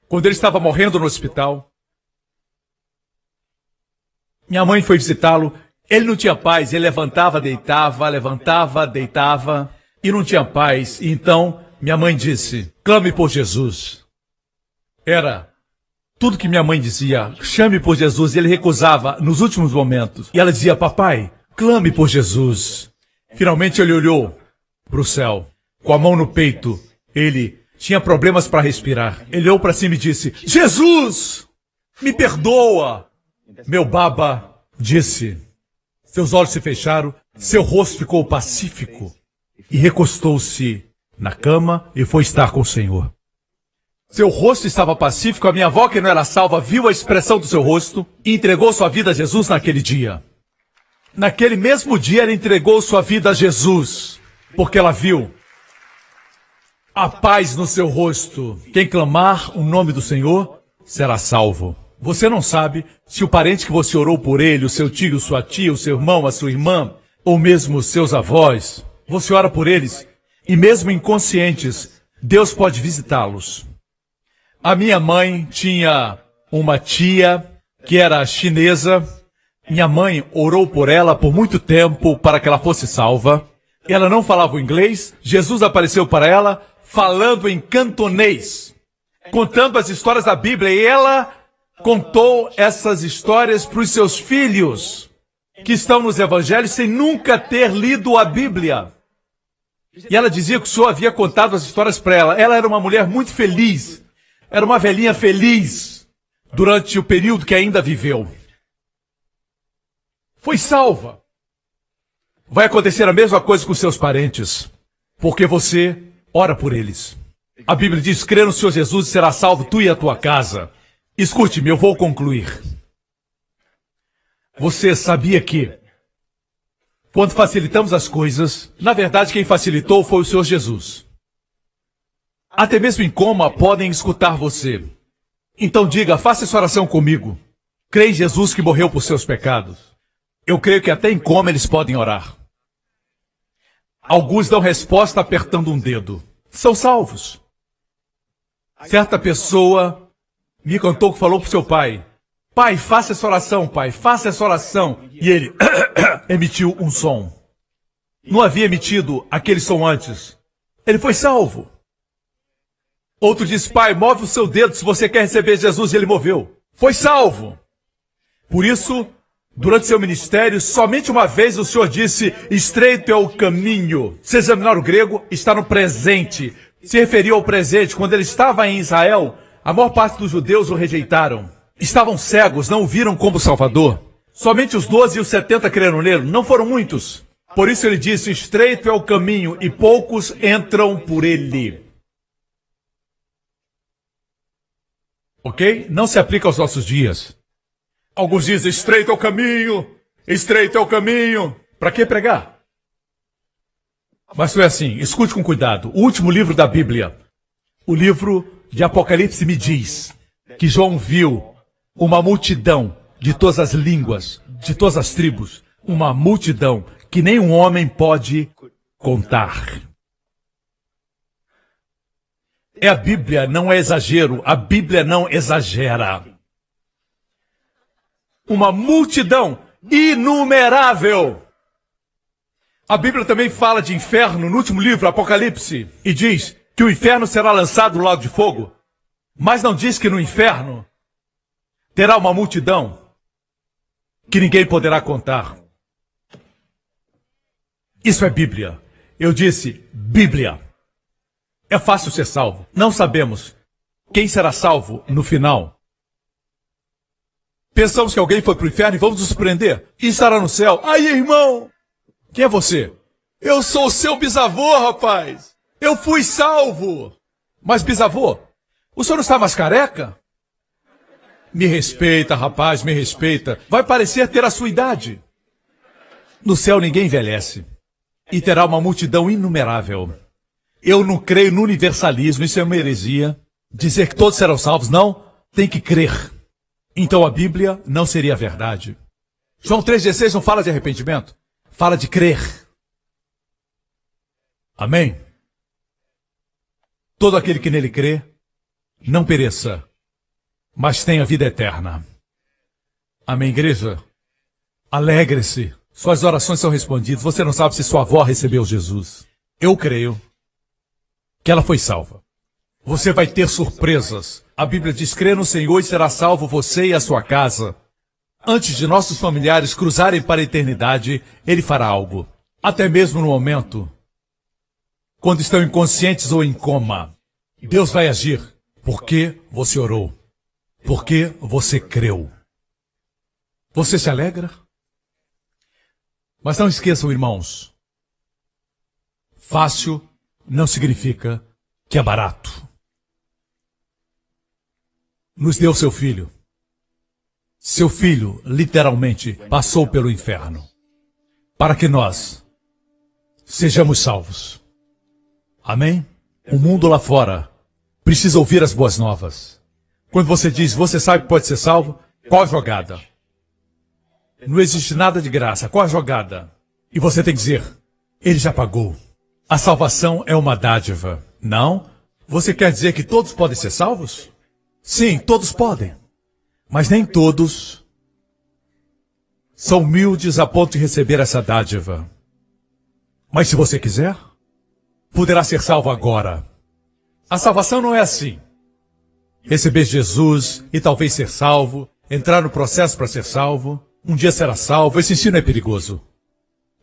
Quando ele estava morrendo no hospital, minha mãe foi visitá-lo. Ele não tinha paz, ele levantava, deitava, e não tinha paz. E então, minha mãe disse: clame por Jesus. Era tudo que minha mãe dizia: chame por Jesus. E ele recusava nos últimos momentos. E ela dizia: papai, clame por Jesus. Finalmente ele olhou para o céu, com a mão no peito. Ele tinha problemas para respirar. Ele olhou para cima e disse: Jesus, me perdoa. Meu Baba disse. Seus olhos se fecharam, seu rosto ficou pacífico e recostou-se na cama e foi estar com o Senhor. Seu rosto estava pacífico, a minha avó, que não era salva, viu a expressão do seu rosto e entregou sua vida a Jesus naquele dia. Naquele mesmo dia, ela entregou sua vida a Jesus, porque ela viu a paz no seu rosto. Quem clamar o nome do Senhor será salvo. Você não sabe se o parente que você orou por ele, o seu tio, sua tia, o seu irmão, a sua irmã, ou mesmo os seus avós, você ora por eles e mesmo inconscientes, Deus pode visitá-los. A minha mãe tinha uma tia que era chinesa. Minha mãe orou por ela por muito tempo para que ela fosse salva. Ela não falava o inglês. Jesus apareceu para ela falando em cantonês, contando as histórias da Bíblia, e ela contou essas histórias para os seus filhos, que estão nos evangelhos sem nunca ter lido a Bíblia. E ela dizia que o Senhor havia contado as histórias para ela. Ela era uma mulher muito feliz, era uma velhinha feliz durante o período que ainda viveu. Foi salva. Vai acontecer a mesma coisa com seus parentes, porque você ora por eles. A Bíblia diz: crê no Senhor Jesus e será salvo tu e a tua casa. Escute-me, eu vou concluir. Você sabia que, quando facilitamos as coisas, na verdade quem facilitou foi o Senhor Jesus. Até mesmo em coma podem escutar você. Então diga: faça essa oração comigo. Crê em Jesus que morreu por seus pecados. Eu creio que até em coma eles podem orar. Alguns dão resposta apertando um dedo. São salvos. Certa pessoa me contou que falou para o seu pai: pai, faça essa oração, pai, faça essa oração. E ele emitiu um som. Não havia emitido aquele som antes. Ele foi salvo. Outro disse: pai, move o seu dedo se você quer receber Jesus. E ele moveu. Foi salvo. Por isso, durante seu ministério, somente uma vez o Senhor disse: estreito é o caminho. Se examinar o grego, está no presente. Se referiu ao presente. Quando ele estava em Israel, a maior parte dos judeus o rejeitaram. Estavam cegos, não o viram como Salvador. Somente os 12 e os 70 creram nele, não foram muitos. Por isso ele disse: estreito é o caminho e poucos entram por ele. Ok? Não se aplica aos nossos dias. Alguns dizem, estreito é o caminho, estreito é o caminho. Para que pregar? Mas foi assim, escute com cuidado. O último livro da Bíblia, o livro de Apocalipse, me diz que João viu uma multidão de todas as línguas, de todas as tribos, uma multidão que nenhum homem pode contar. É a Bíblia, não é exagero, a Bíblia não exagera. Uma multidão inumerável. A Bíblia também fala de inferno no último livro, Apocalipse, e diz que o inferno será lançado no lago de fogo, mas não diz que no inferno terá uma multidão que ninguém poderá contar. Isso é Bíblia. Eu disse Bíblia. É fácil ser salvo. Não sabemos quem será salvo no final. Pensamos que alguém foi para o inferno e vamos nos surpreender. E estará no céu. Aí, irmão! Quem é você? Eu sou o seu bisavô, rapaz. Eu fui salvo. Mas bisavô, o senhor não está mais careca? Me respeita, rapaz, me respeita. Vai parecer ter a sua idade. No céu ninguém envelhece. E terá uma multidão inumerável. Eu não creio no universalismo, isso é uma heresia. Dizer que todos serão salvos, não. Tem que crer. Então a Bíblia não seria verdade. João 3,16 não fala de arrependimento. Fala de crer. Amém? Todo aquele que nele crê, não pereça, mas tenha vida eterna. Amém, igreja? Alegre-se. Suas orações são respondidas. Você não sabe se sua avó recebeu Jesus. Eu creio que ela foi salva. Você vai ter surpresas. A Bíblia diz, crê no Senhor e será salvo você e a sua casa. Antes de nossos familiares cruzarem para a eternidade, Ele fará algo. Até mesmo no momento, quando estão inconscientes ou em coma, Deus vai agir. Porque você orou. Porque você creu. Você se alegra? Mas não esqueçam, irmãos, fácil não significa que é barato. Nos deu seu filho. Seu filho, literalmente, passou pelo inferno. Para que nós sejamos salvos. Amém? O mundo lá fora precisa ouvir as boas novas. Quando você diz, você sabe que pode ser salvo, qual a jogada? Não existe nada de graça. Qual a jogada? E você tem que dizer, Ele já pagou. A salvação é uma dádiva. Não? Você quer dizer que todos podem ser salvos? Sim, todos podem. Mas nem todos são humildes a ponto de receber essa dádiva. Mas se você quiser, poderá ser salvo agora. A salvação não é assim. Receber Jesus e talvez ser salvo, entrar no processo para ser salvo, um dia será salvo. Esse ensino é perigoso.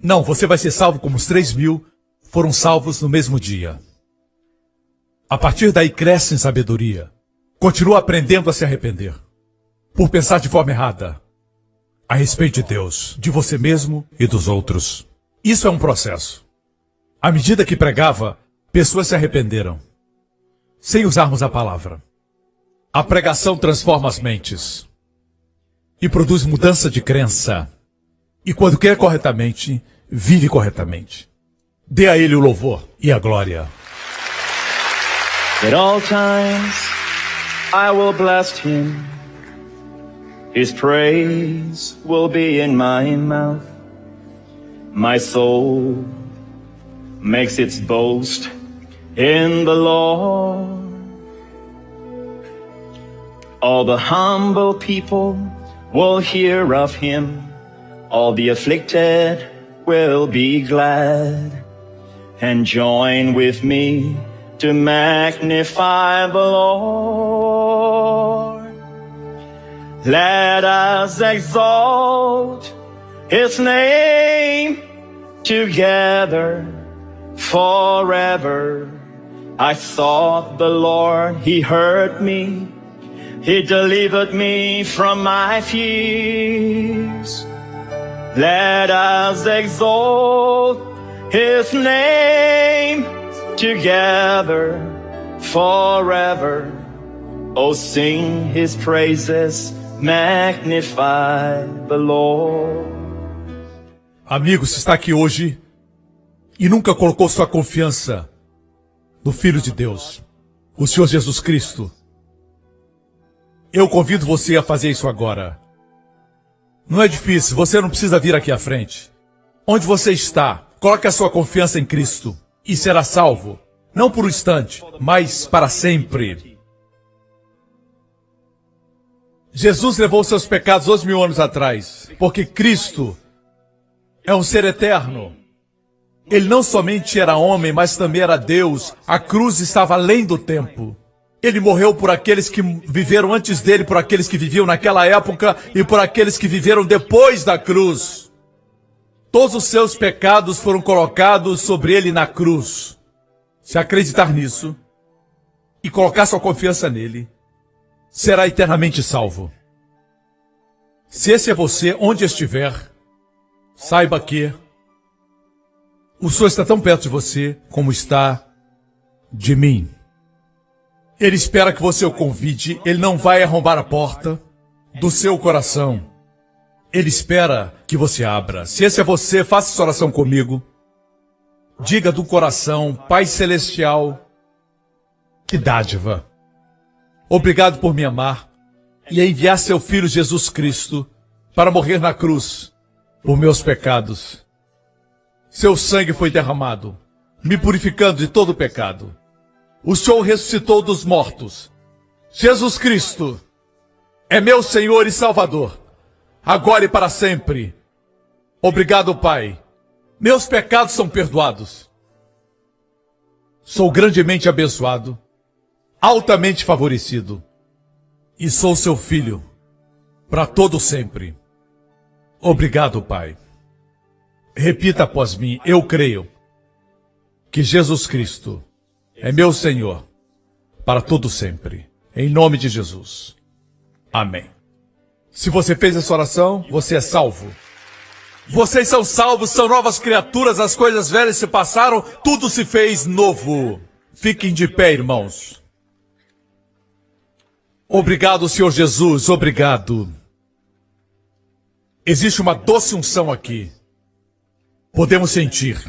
Não, você vai ser salvo como os 3.000 foram salvos no mesmo dia. A partir daí cresce em sabedoria. Continua aprendendo a se arrepender. Por pensar de forma errada. A respeito de Deus, de você mesmo e dos outros. Isso é um processo. À medida que pregava, pessoas se arrependeram. Sem usarmos a palavra. A pregação transforma as mentes. E produz mudança de crença. E quando quer corretamente, vive corretamente. Dê a Ele o louvor e a glória. At all times I will bless Him. His praise will be in my mouth. My soul makes its boast in the Lord. All the humble people will hear of Him. All the afflicted will be glad and join with me to magnify the Lord. Let us exalt His name together forever. I sought the Lord, He heard me. He delivered me from my fears. Let us exalt His name together forever. Oh, sing his praises, magnify the Lord. Amigo, se está aqui hoje e nunca colocou sua confiança no Filho de Deus, o Senhor Jesus Cristo, eu convido você a fazer isso agora. Não é difícil, você não precisa vir aqui à frente. Onde você está, coloque a sua confiança em Cristo e será salvo, não por um instante, mas para sempre. Jesus levou seus pecados 2000 anos atrás, porque Cristo é um ser eterno. Ele não somente era homem, mas também era Deus. A cruz estava além do tempo. Ele morreu por aqueles que viveram antes dele, por aqueles que viviam naquela época e por aqueles que viveram depois da cruz. Todos os seus pecados foram colocados sobre ele na cruz. Se acreditar nisso e colocar sua confiança nele, será eternamente salvo. Se esse é você, onde estiver, saiba que o Senhor está tão perto de você como está de mim. Ele espera que você o convide, ele não vai arrombar a porta do seu coração. Ele espera que você abra. Se esse é você, faça essa oração comigo. Diga do coração: Pai Celestial, que dádiva. Obrigado por me amar e enviar seu Filho Jesus Cristo para morrer na cruz por meus pecados. Seu sangue foi derramado, me purificando de todo o pecado. O Senhor ressuscitou dos mortos. Jesus Cristo é meu Senhor e Salvador, agora e para sempre. Obrigado, Pai. Meus pecados são perdoados. Sou grandemente abençoado, altamente favorecido, e sou seu filho para todo sempre. Obrigado, Pai. Repita após mim: eu creio que Jesus Cristo é meu Senhor para todo sempre. Em nome de Jesus. Amém. Se você fez essa oração, você é salvo. Vocês são salvos, são novas criaturas, as coisas velhas se passaram, tudo se fez novo. Fiquem de pé, irmãos. Obrigado, Senhor Jesus, obrigado. Existe uma doce unção aqui. Podemos sentir.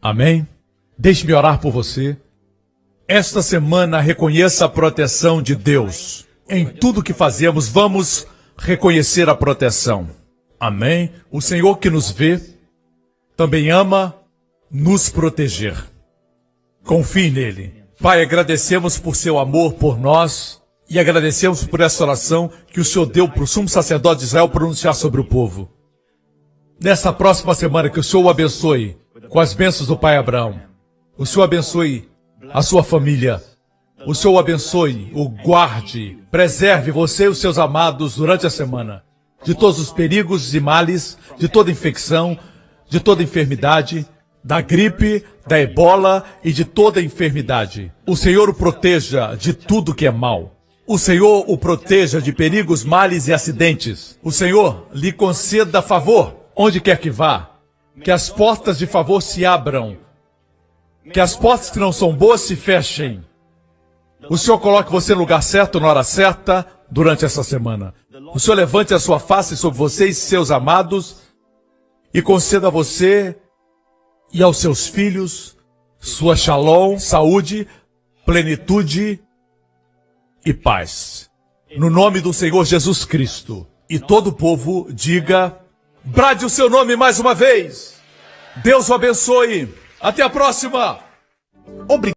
Amém? Deixe-me orar por você. Esta semana reconheça a proteção de Deus. Em tudo que fazemos, vamos reconhecer a proteção. Amém? O Senhor que nos vê também ama nos proteger. Confie nele. Pai, agradecemos por seu amor por nós e agradecemos por essa oração que o Senhor deu para o sumo sacerdote de Israel pronunciar sobre o povo. Nessa próxima semana, que o Senhor o abençoe com as bênçãos do Pai Abraão. O Senhor abençoe a sua família. O Senhor o abençoe, o guarde, preserve você e os seus amados durante a semana de todos os perigos e males, de toda infecção, de toda enfermidade, da gripe, da ebola e de toda enfermidade. O Senhor o proteja de tudo que é mal. O Senhor o proteja de perigos, males e acidentes. O Senhor lhe conceda favor onde quer que vá. Que as portas de favor se abram. Que as portas que não são boas se fechem. O Senhor coloque você no lugar certo, na hora certa, durante essa semana. O Senhor levante a sua face sobre você e seus amados e conceda a você e aos seus filhos sua shalom, saúde, plenitude e paz. No nome do Senhor Jesus Cristo. E todo o povo diga: brade o seu nome mais uma vez. Deus o abençoe. Até a próxima. Obrigado.